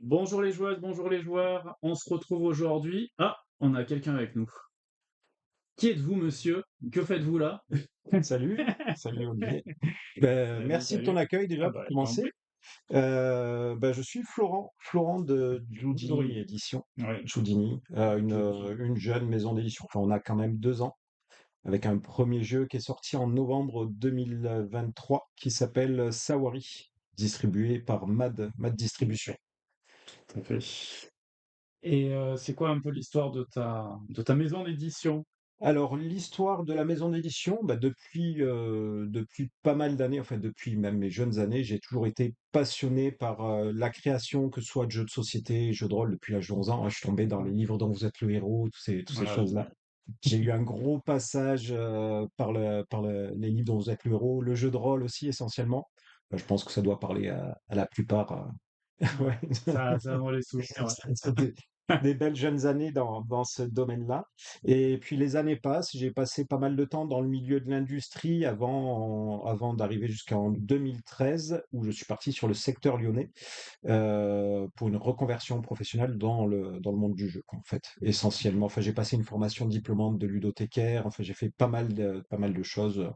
Bonjour les joueuses, bonjour les joueurs. On se retrouve aujourd'hui. Ah, on a quelqu'un avec nous. Qui êtes-vous, monsieur? Que faites-vous là? Salut, salut Olivier. Salut, Merci de ton salut. accueil Ah déjà bah, pour je t'en commencer. prie. Je suis Florent de Bonjour Giudini Olivier. Édition. Oui, Giudini, je dis. une jeune maison d'édition. Enfin, on a quand même 2 ans avec un premier jeu qui est sorti en novembre 2023 qui s'appelle Sawari, distribué par Mad Distribution. Tout à fait. Et c'est quoi un peu l'histoire de ta maison d'édition? Alors, l'histoire de la maison d'édition, depuis pas mal d'années, enfin depuis même mes jeunes années, j'ai toujours été passionné par la création, que ce soit de jeux de société, jeux de rôle depuis l'âge de 11 ans, hein. Je suis tombé dans les livres dont vous êtes le héros, toutes ces Voilà, choses-là. J'ai eu un gros passage les livres dont vous êtes le héros, le jeu de rôle aussi essentiellement. Je pense que ça doit parler à la plupart. ouais. Ouais. Ça me les souvenirs, ouais. C'est des belles jeunes années dans ce domaine-là. Et puis les années passent, j'ai passé pas mal de temps dans le milieu de l'industrie avant d'arriver jusqu'en 2013, où je suis parti sur le secteur lyonnais pour une reconversion professionnelle dans le monde du jeu, quoi, en fait, essentiellement. Enfin, j'ai passé une formation diplômante de ludothécaire. Enfin, j'ai fait pas mal de choses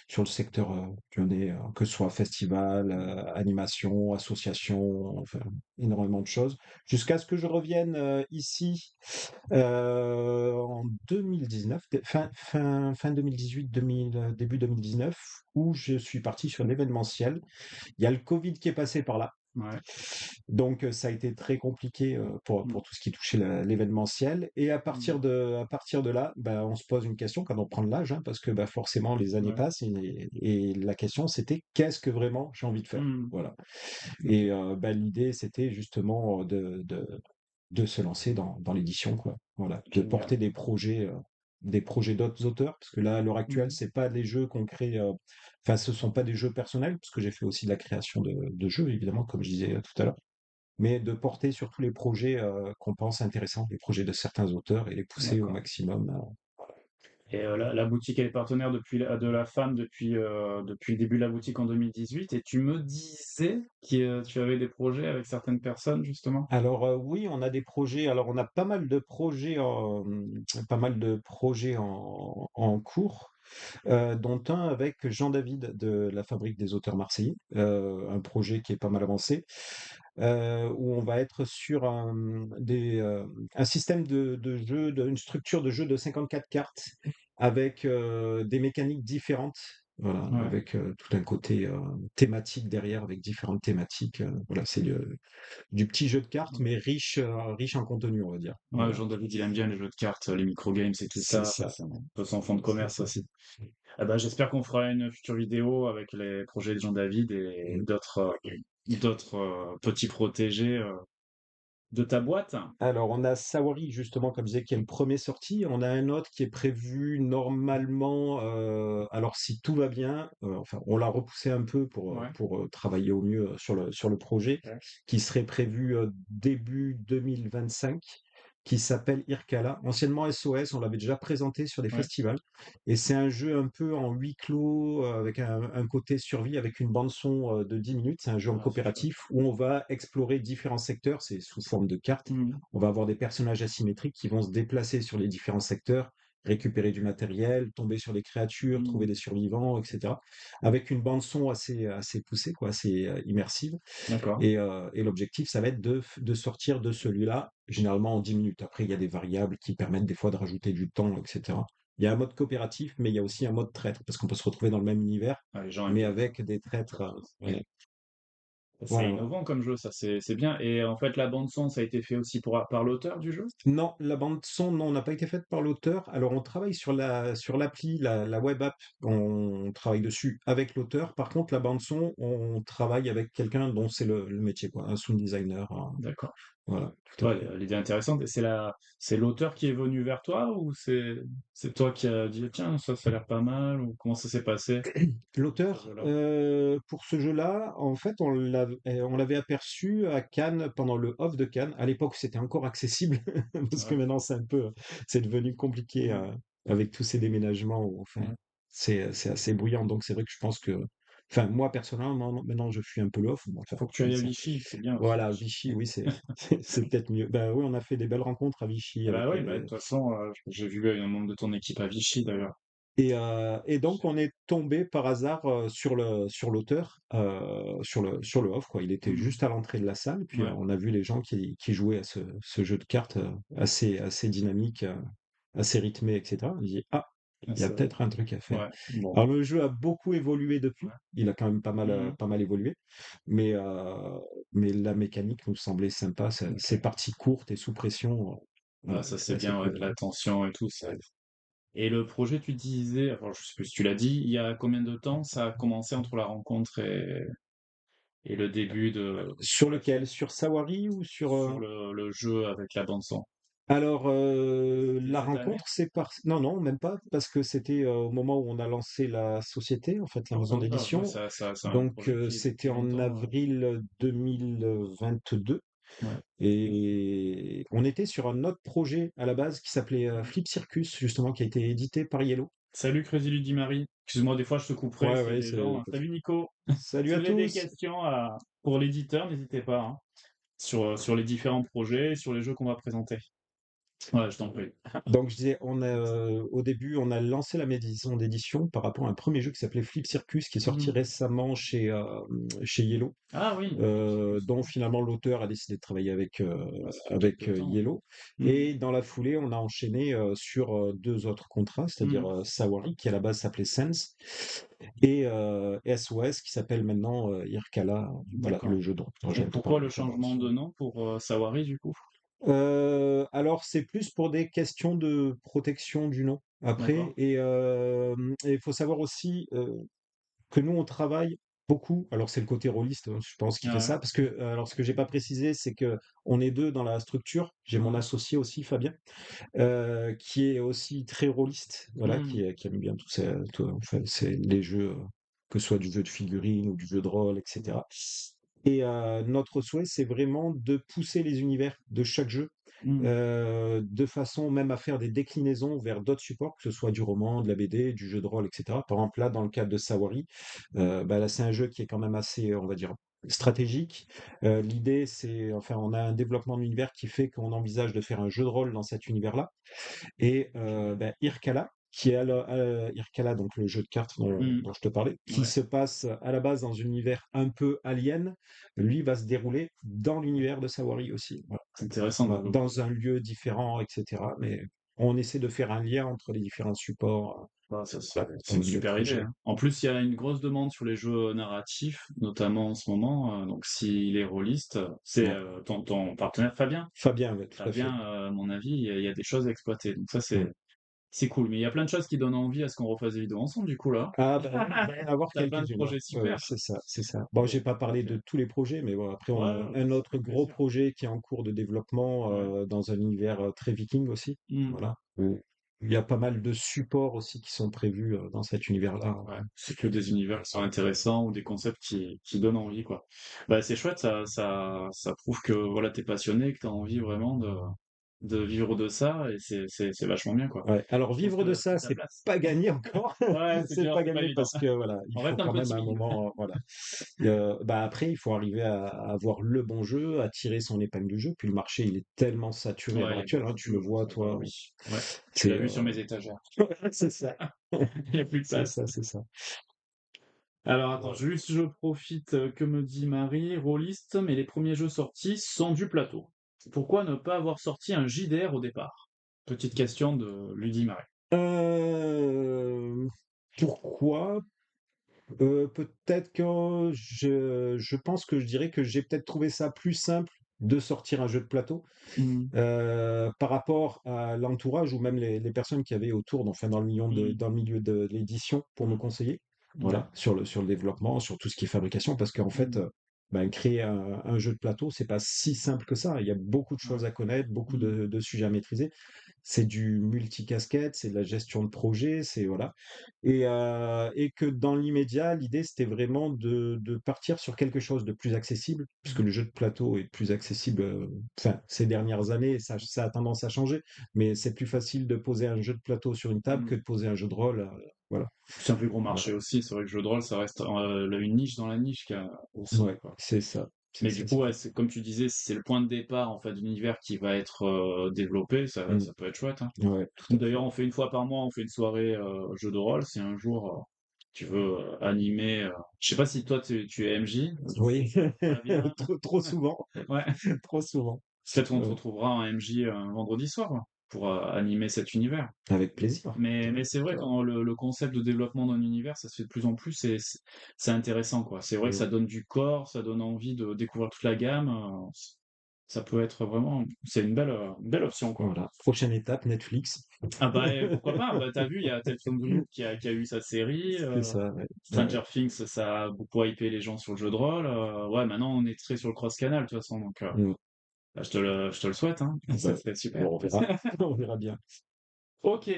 sur le secteur lyonnais, que ce soit festival, animation, association, enfin, énormément de choses. Jusqu'à ce que je revienne ici en 2019, fin 2018, début 2019, où je suis parti sur l'événementiel. Il y a le Covid qui est passé par là. Ouais. Donc, ça a été très compliqué Mm. pour tout ce qui touchait l'événementiel. Et Mm. à partir de là, bah, on se pose une question quand on prend de l'âge, hein, parce que bah, forcément les années Ouais. passent et la question c'était qu'est-ce que vraiment j'ai envie de faire? Mm. Voilà. Ok. Et bah, l'idée c'était justement de se lancer dans l'édition, quoi. Voilà, de Génial. porter des projets d'autres auteurs, parce que là, à l'heure actuelle, Mm. c'est pas des jeux qu'on crée, enfin, ce sont pas des jeux personnels, parce que j'ai fait aussi de la création de jeux, évidemment, comme je disais tout à l'heure, mais de porter sur tous les projets qu'on pense intéressants, les projets de certains auteurs, et les pousser au D'accord. maximum. Et la boutique, elle est partenaire de la femme depuis le début de la boutique en 2018. Et tu me disais que tu avais des projets avec certaines personnes, justement? Alors oui, on a des projets. Alors on a pas mal de projets en cours. Dont un avec Jean David de la Fabrique des auteurs marseillais, un projet qui est pas mal avancé, où on va être sur un système de jeu, une structure de jeu de 54 cartes avec des mécaniques différentes. Voilà, Ouais. avec tout un côté thématique derrière, avec différentes thématiques. Voilà, c'est du petit jeu de cartes, Ouais. mais riche en contenu, on va dire. Ouais, Voilà, Jean-David, il aime bien les jeux de cartes, les microgames et tout c'est ça. ça, C'est un peu son fond de c'est commerce ça. aussi. Ah bah, j'espère qu'on fera une future vidéo avec les projets de Jean-David et d'autres petits protégés de ta boîte. Alors, on a Sawari, justement, comme je disais, qui est le premier sorti. On a un autre qui est prévu normalement, alors si tout va bien, enfin, on l'a repoussé un peu Ouais. pour travailler au mieux sur le projet, Ouais. qui serait prévu début 2025, qui s'appelle Irkala. Anciennement SOS, on l'avait déjà présenté sur des Ouais. festivals. Et c'est un jeu un peu en huis clos, avec un côté survie, avec une bande son de 10 minutes. C'est un jeu en Ah, c'est chouette. coopératif où on va explorer différents secteurs. C'est sous forme de cartes. Mhm. On va avoir des personnages asymétriques qui vont se déplacer sur les différents secteurs, récupérer du matériel, tomber sur des créatures, trouver Mhm. des survivants, etc. Avec une bande son assez poussée, quoi, assez immersive. D'accord. Et l'objectif, ça va être de sortir de celui-là, généralement en 10 minutes. Après, il y a des variables qui permettent des fois de rajouter du temps, etc. Il y a un mode coopératif, mais il y a aussi un mode traître, parce qu'on peut se retrouver dans le même univers, Ah, les gens aiment mais bien ça. avec des traîtres. Ouais. C'est Voilà, voilà. innovant comme jeu, ça, c'est bien. Et en fait, la bande son, ça a été fait aussi par l'auteur du jeu? Non, la bande son, non, n'a pas été faite par l'auteur. Alors, on travaille sur l'appli, la web app, on travaille dessus avec l'auteur. Par contre, la bande son, on travaille avec quelqu'un dont c'est le métier, quoi, un sound designer, hein. D'accord. Voilà, tout à Ouais, fait. l'idée intéressante. Et c'est l'auteur qui est venu vers toi ou c'est toi qui as dit, tiens, ça a l'air pas mal ou comment ça s'est passé, ce L'auteur, jeu-là? pour ce jeu-là, en fait, on l'avait aperçu à Cannes pendant le Off de Cannes. À l'époque, c'était encore accessible, parce que Ouais, maintenant, c'est devenu compliqué, ouais, avec tous ces déménagements. Enfin, ouais. c'est assez bruyant. Donc, c'est vrai que je pense que enfin, moi, personnellement, maintenant, je fuis un peu l'off. Bon, enfin, Faut que tu comme ailles à ça. Vichy, c'est bien aussi Voilà, Vichy. Vichy, oui, c'est c'est peut-être mieux. Ben oui, on a fait des belles rencontres à Vichy Ah bah avec, oui, bah, de toute façon, j'ai vu un membre de ton équipe à Vichy d'ailleurs. et donc on est tombé par hasard, sur l'auteur, sur le off, quoi. Il était Mmh. juste à l'entrée de la salle, puis, Ouais, on a vu les gens qui jouaient à ce jeu de cartes, assez dynamique, assez rythmé et cetera. On dit: «Ah, ah il y a ça peut-être un truc à faire». ouais, bon, Alors le jeu a beaucoup évolué depuis, ouais. il a quand même Mmh. pas mal évolué, mais la mécanique nous semblait sympa, ces OK. parties courtes et sous pression, Ah voilà, ça c'est c'est assez bien, ouais, cool. de la tension et tout, ça aide. Et le projet, tu disais, enfin, je sais plus si tu l'as dit, il y a combien de temps ça a commencé entre la rencontre et le début Sur de la lequel? fièvre? Sur Sawari ou sur, Sur le jeu avec la bande son? alors, C'est la cette année? rencontre, c'est par non, non, même pas, parce que c'était, au moment où on a lancé la société, en fait, la maison Octobre? Ouais, d'édition. ça c'est un Donc, projet qui est c'était depuis en longtemps, avril 2022 ouais. et on était sur un autre projet à la base qui s'appelait, Mmh. Flip Circus, justement, qui a été édité par Yellow. Salut Crazy Ludimari. Excuse-moi, des fois je te couperai Ouais, s'il y a ouais, des gens. Salut Nico. salut Si à vous avez des tous! questions pour l'éditeur, n'hésitez pas, hein, sur les différents projets, sur les jeux qu'on va présenter. Ouais, je t'en prie. Donc je disais, au début, on a lancé la maison d'édition par rapport à un premier jeu qui s'appelait Flip Circus, qui est sorti Mmh. récemment chez Yellow, Ah oui, Flip Circus. dont finalement l'auteur a décidé de travailler Bah, ça fait quelque temps. Yellow. Mmh. Et dans la foulée, on a enchaîné sur deux autres contrats, c'est-à-dire Mmh. Sawari, qui à la base s'appelait Sense, et SOS, qui s'appelle maintenant Irkala, voilà, D'accord. le jeu dont je Et viens de te pourquoi parler, le donc la bande changement de son. nom pour Sawari du coup? Alors c'est plus pour des questions de protection du nom après D'accord. et il faut savoir aussi, que nous on travaille beaucoup, alors c'est le côté rôliste, je pense qui fait Ah ça parce que, alors ce que j'ai pas précisé, c'est que on est 2 dans la structure. J'ai ouais. mon Ouais. associé aussi Fabien, qui est aussi très rôliste, voilà, Mmh. qui aime bien tout enfin c'est les jeux, que ce soit du jeu de figurines ou du jeu de rôle et cetera. Et notre souhait, c'est vraiment de pousser les univers de chaque jeu, Mmh. de façon même à faire des déclinaisons vers d'autres supports, que ce soit du roman, de la BD, du jeu de rôle, et cetera. Par exemple, là, dans le cadre de Sawari, bah, là, c'est un jeu qui est quand même assez, on va dire, stratégique. L'idée, c'est enfin, on a un développement d'univers qui fait qu'on envisage de faire un jeu de rôle dans cet univers-là et OK. bah, Irkala, qui est Irkala, donc le jeu de cartes Mmh. dont je te parlais, qui Ouais. se passe à la base dans un univers un peu alien, lui va se dérouler dans l'univers de Sawari aussi. Voilà. C'est intéressant Voilà, de dans un lieu différent, et cetera. Mais on essaie de faire un lien entre les différents supports, bah, ça c'est voilà, c'est dans une le milieu de super idée, projet. hein. En plus, il y a une grosse demande sur les jeux narratifs, notamment en ce moment, donc s'il est rôliste, c'est, Ouais. ton partenaire Fabien? Fabien, ouais, tout à fait. Fabien, à mon avis, il y a des choses à exploiter, donc ça Mmh. c'est cool. Mais il y a plein de choses qui donnent envie à ce qu'on refasse des vidéos ensemble du coup là. Ah ben, il va y en avoir Tu plein de quelques-unes, ouais. projets Ouais, ouais, super. c'est ça, c'est ça. Bon, j'ai Bon, pas parlé OK. de tous les projets, mais bon, après on Ouais, a ouais, bah, un ça autre fait gros plaisir. projet qui est en cours de développement, Ouais. dans un univers, très viking aussi, Mmh. voilà. Où il y a pas mal de supports aussi qui sont prévus, dans cet univers-là. Ouais, c'est que des univers qui sont intéressants ou des concepts qui donnent envie, quoi. Bah, c'est chouette, ça prouve que voilà, t'es passionné, que t'as envie vraiment de vivre de ça, et c'est vachement bien, quoi. Ouais, alors Je trouve vivre que de t'as pris ça, ta c'est place. pas gagné encore, Ouais, c'est pas c'est pas gagné évident. parce que voilà, il On faut reste un quand peu même à un timide. moment, voilà. Bah, après, il faut arriver à avoir le bon jeu, à tirer son épingle du jeu, puis le marché, il est tellement saturé à Ouais, l'heure il y a actuelle, hein, beaucoup tu le vois bah toi, oui, ouais. Tu c'est, l'as vu sur mes étagères. c'est ça. Il y a plus de C'est place. ça, c'est ça. Alors attends, Voilà. juste je profite, que me dit Marie, rôliste, mais les premiers jeux sortis sont du plateau. Pourquoi ne pas avoir sorti un JDR au départ? Petite question de Ludie Marie. Hem, Pourquoi? Peut-être que je pense que je dirais que j'ai peut-être trouvé ça plus simple de sortir un jeu de plateau, Mmh. par rapport à l'entourage ou même les personnes qu'il y avait autour, enfin Mmh. dans le milieu de l'édition pour me Mmh. conseiller. Ouais. Voilà, sur le développement, sur tout ce qui est fabrication, parce qu'en fait, Mmh. ben, créer un jeu de plateau, c'est pas si simple que ça. Il y a beaucoup de Ouais. choses à connaître, beaucoup Mmh. de sujets à maîtriser. C'est du multicasquette, c'est de la gestion de projet, c'est voilà. Et que dans l'immédiat, l'idée, c'était vraiment de partir sur quelque chose de plus accessible, puisque Mmh. le jeu de plateau est plus accessible, enfin, ces dernières années, ça a tendance à changer, mais c'est plus facile de poser un jeu de plateau sur une table Mmh. que de poser un jeu de rôle, Voilà, C'est un plus gros voilà. marché aussi, c'est vrai que le jeu de rôle, ça reste, une niche dans la niche qui a aussi, Ouais, quoi. c'est ça, c'est Mais du ça, coup, c'est ouais, ça. c'est comme tu disais, si c'est le point de départ, en fait, d'univers qui va être, développé, Mmh. ça peut être chouette, hein. Ouais, tout à D'ailleurs, fait. on fait une fois par mois, on fait une soirée, jeu de rôle. Si un jour, tu veux, animer, je sais pas si toi tu es MJ? Oui, J'aimerais bien. trop souvent, Ouais, trop souvent. peut-être on te Ouais, retrouvera en MJ un vendredi soir, ouais, pour, animer cet univers. avec plaisir, Mais c'est vrai carrément. quand le concept de développement d'un univers, ça se fait de plus en plus, c'est intéressant, quoi. C'est vrai que Mmh. ça donne du corps, ça donne envie de découvrir toute la gamme, ça peut être vraiment c'est une belle option, quoi. Voilà, prochaine étape, Netflix. Ah bah, pourquoi pas? Bah, tu vu, il y a Tales from the Loop qui a eu sa série, C'est ça, ouais, Stranger ouais. Things, ça a beaucoup hypé les gens sur le jeu de rôle, ouais, maintenant on est très sur le cross-canal de toute façon, donc Mmh. bah, je te le souhaite, hein, ça Bah, serait super. bon, on verra, on verra bien. OK,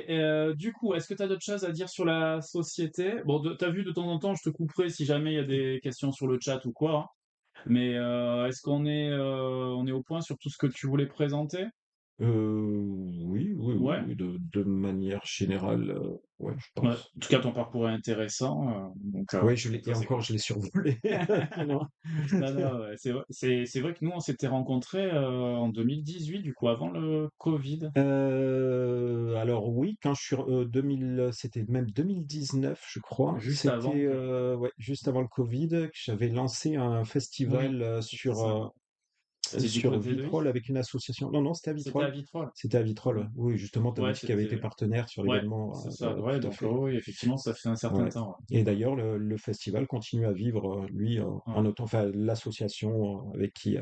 du coup, est-ce que tu as d'autres choses à dire sur la société? Bon, tu vu de temps en temps, je te couperai si jamais il y a des questions sur le chat ou quoi, hein, mais est-ce on est au point sur tout ce que tu voulais présenter? Oui, oui, oui, Ouais? oui, de manière générale, ouais, je Ouais, pense. en tout cas ton parcours est intéressant, donc Ouais, je l'ai et ça c'est encore, cool. je l'ai survolé, sinon. Non, non, ouais, c'est vrai que nous, on s'était rencontrés, en 2018, du coup, avant le covid. Alors oui, quand je suis re 2000, c'était même 2019, je crois. Juste avant C'était, que ouais, juste avant le covid, que j'avais lancé un oui, festival, c'était ça. C'était du coup sur avec V2I? Vitrolles avec une association. Non, non, c'était à C'était à Vitrolles. Vitrolles? C'était à Vitrolles, ouais. Mmh. Oui, justement, tu Ouais, m'as dit qu'il avait été c'était partenaire sur ouais, l'événement, c'est ça, ouais, tout à donc fait. oui, effectivement, ça fait un certain Ouais, temps, ouais. et d'ailleurs le festival continue à vivre, lui, Ouais. en autant, enfin l'association, avec qui,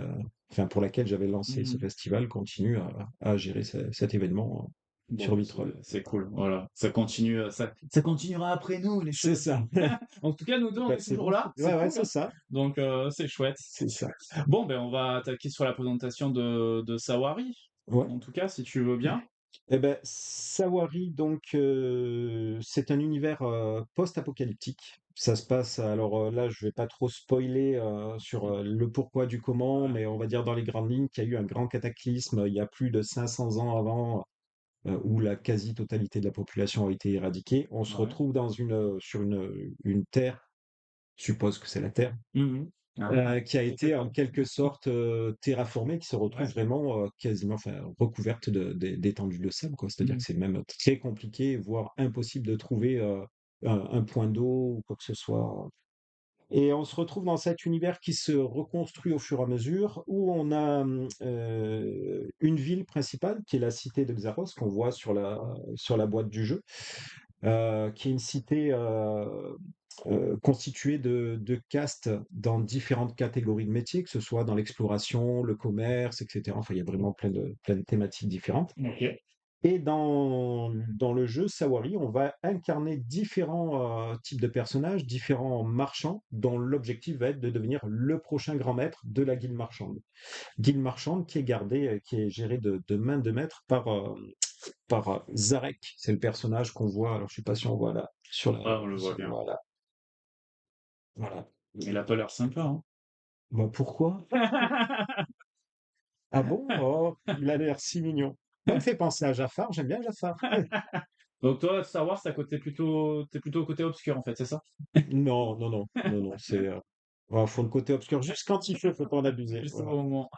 enfin pour laquelle j'avais lancé ce Mmh. festival continue à gérer cet événement, Bon, sur bah, Vitrolles. c'est cool, voilà. Ça continue, ça continuera après nous, les C'est choses. ça. En tout cas, nous 2 on Bah, est c'est toujours bon, là, c'est ouais, ouais, cool, c'est hein, ça, donc c'est chouette. c'est ça. Bon, ben, on va attaquer sur la présentation de Sawari, Ouais. en tout cas, si tu veux bien. Et ben Sawari donc, c'est un univers, post-apocalyptique. Ça se passe alors, là je vais pas trop spoiler, sur, le pourquoi du comment, Ouais. mais on va dire dans les grandes lignes qu'il y a eu un grand cataclysme, il y a plus de 500 ans avant, où la quasi-totalité de la population a été éradiquée. On se Ouais. retrouve dans sur une terre, je suppose que c'est la Terre, Mmh. Ah, qui a je sais été pas. en quelque sorte, terraformée, qui se retrouve Ouais. vraiment, quasiment, enfin, recouverte d'étendues de sable, quoi. C'est-à-dire que Mmh. c'est même très compliqué, voire impossible de trouver, un point d'eau ou quoi que ce soit. Et on se retrouve dans cet univers qui se reconstruit au fur et à mesure, où on a, une ville principale qui est la cité de Xaros, qu'on voit sur la boîte du jeu, qui est une cité, constituée de castes dans différentes catégories de métiers, que ce soit dans l'exploration, le commerce, et cetera. Enfin, il y a vraiment plein de thématiques différentes. OK. Et dans le jeu Sawari, on va incarner différents, types de personnages, différents marchands, dont l'objectif va être de devenir le prochain grand maître de la guilde marchande. Guilde marchande qui est gérée de main de maître par Zarek. C'est le personnage qu'on voit, alors je sais pas si on voit là, sur la, Ah, on le voit bien. voilà, voilà. Il a pas l'air sympa, hein? Bah, pourquoi? Ah bon? Oh, il a l'air si mignon. Moi, il me fait penser à Jafar, j'aime bien Jafar. Donc toi, Star Wars, tu plutôt côté obscur, en fait, c'est ça? Non, non, non, non, non, c'est, voilà, faut le côté obscur juste quand il faut pas en abuser, Juste au voilà. bon moment.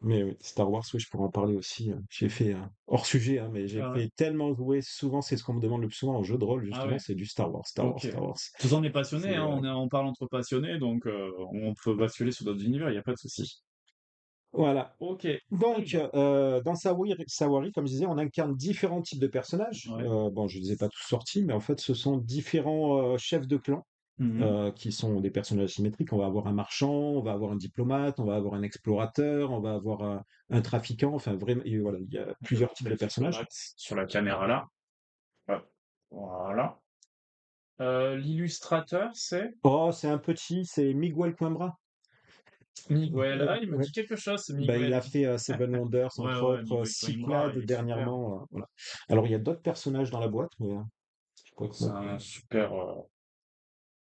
Mais oui, Star Wars, oui, je pourrais en parler aussi. J'ai fait, hors sujet, hein, mais j'ai Ah ouais? fait tellement jouer, souvent, c'est ce qu'on me demande le plus souvent en jeu de rôle, Ah justement, ouais? c'est du Star Wars, Star Wars, OK. De Star Wars. toute façon, on est passionnés, C'est, hein, on parle entre passionnés, donc on peut basculer sur d'autres univers, il y a pas de souci. voilà. OK. Donc, Alors dans Sawari, comme je disais, on incarne différents types de personnages. ouais. Bon, je ne les ai pas tous sortis, mais en fait, ce sont différents, chefs de clan, Mmh. qui sont des personnages symétriques. On va avoir un marchand, on va avoir un diplomate, on va avoir un explorateur, on va avoir un trafiquant. Enfin, vraiment, et voilà, il y a Je vais plusieurs types montrer de un petit peu personnages. Max sur la caméra là. Hop, voilà. L'illustrateur, c'est Oh, c'est un petit, c'est Miguel Coimbra. Miguel. Ah, il me Ouais. dit quelque chose, ce Ben, il Miguel. a fait Seven Wonders, Ouais, entre ouais, autres, Miguel Coimbra, Cyclades il est super. dernièrement. Voilà. Alors, il y a d'autres personnages dans la boîte, mais je crois que C'est bon. un super.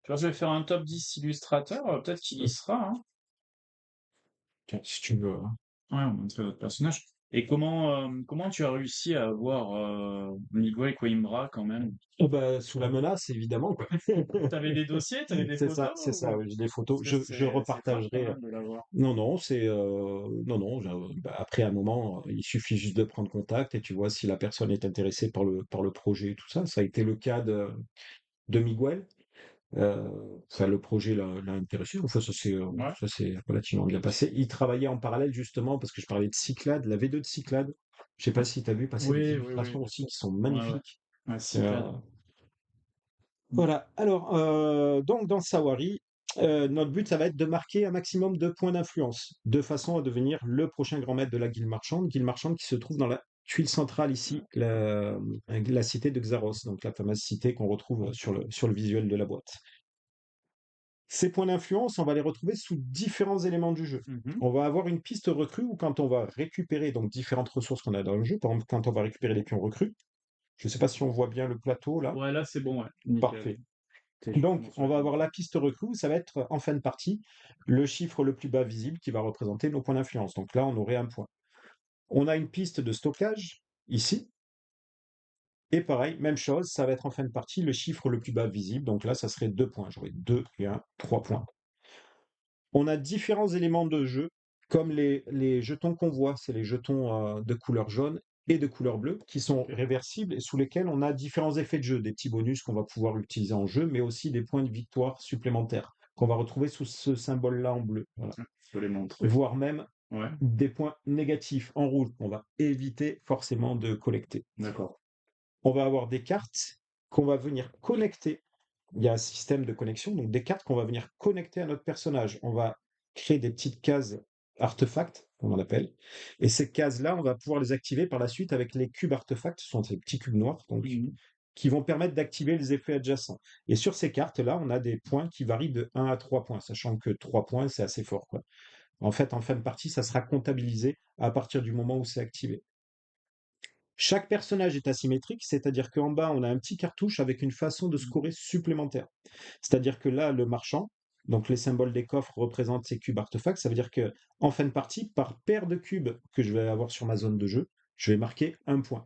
Tu vois, je vais faire un top 10 illustrateurs, peut-être qu'il y sera, hein. Tiens, si tu veux, hein. Ouais, on montrer d'autres personnages. Et comment tu as réussi à avoir, Miguel Coimbra quand même? Oh bah, sous la menace évidemment, quoi. T'avais des dossiers? T'avais des photos C'est ça, ou? oui, j'ai des photos. Parce que Je c'est fort quand repartagerai, même de l'avoir. non, non, non, non, bah, après un moment, il suffit juste de prendre contact et tu vois si la personne est intéressée par le projet et tout ça. Ça a été le cas de Miguel. Enfin, le projet l'a intéressé. Enfin, Ouais. ça s'est relativement bien passé. Il travaillait en parallèle justement parce que je parlais de Cyclades, la V2 de Cyclades. Je sais pas si tu as vu passer des Oui, oui, oui, illustrations bien aussi sûr. qui sont Ouais, ouais. magnifiques. Ouais, Euh, Cyclades. Mmh. voilà. Alors, donc dans Sawari, notre but, ça va être de marquer un maximum de points d'influence, de façon à devenir le prochain grand maître de la guilde marchande qui se trouve dans la tuile centrale ici, la cité de Xaros, donc la fameuse cité qu'on retrouve sur le visuel de la boîte. Ces points d'influence, on va les retrouver sous différents éléments du jeu. Mmh. On va avoir une piste recrue où quand on va récupérer donc différentes ressources qu'on a dans le jeu, par exemple quand on va récupérer les pions recrues, je ne sais pas si on voit bien le plateau là, Ouais, là, c'est bon, ouais, nickel. parfait. Tu es Donc justement sur on la va carte. avoir la piste recrue, ça va être en fin de partie le chiffre le plus bas visible qui va représenter nos points d'influence. Donc là on aurait un point. On a une piste de stockage ici, et pareil, même chose, ça va être en fin de partie le chiffre le plus bas visible, donc là ça serait 2 points, j'aurais 2 et 1, 3 points. On a différents éléments de jeu, comme les jetons qu'on voit, c'est les jetons de couleur jaune et de couleur bleue, qui sont OK. réversibles et sous lesquels on a différents effets de jeu, des petits bonus qu'on va pouvoir utiliser en jeu, mais aussi des points de victoire supplémentaires qu'on va retrouver sous ce symbole-là en bleu. Voilà. Ah, je peux les montrer. Voire même Ouais, des points négatifs en rouge qu'on va éviter forcément de collecter. d'accord. On va avoir des cartes qu'on va venir connecter. Il y a un système de connexion, donc des cartes qu'on va venir connecter à notre personnage. On va créer des petites cases artefacts, comme on appelle. Et ces cases-là, on va pouvoir les activer par la suite avec les cubes artefacts. Ce sont ces petits cubes noirs, donc, Mmh. qui vont permettre d'activer les effets adjacents. Et sur ces cartes-là, on a des points qui varient de 1 à 3 points, sachant que 3 points, c'est assez fort, quoi. En fait, en fin de partie, ça sera comptabilisé à partir du moment où c'est activé. Chaque personnage est asymétrique, c'est-à-dire qu'en bas, on a un petit cartouche avec une façon de Mmh. scorer supplémentaire. C'est-à-dire que là, le marchand, donc les symboles des coffres représentent ces cubes artefacts, ça veut dire que en fin de partie, par paire de cubes que je vais avoir sur ma zone de jeu, je vais marquer un point.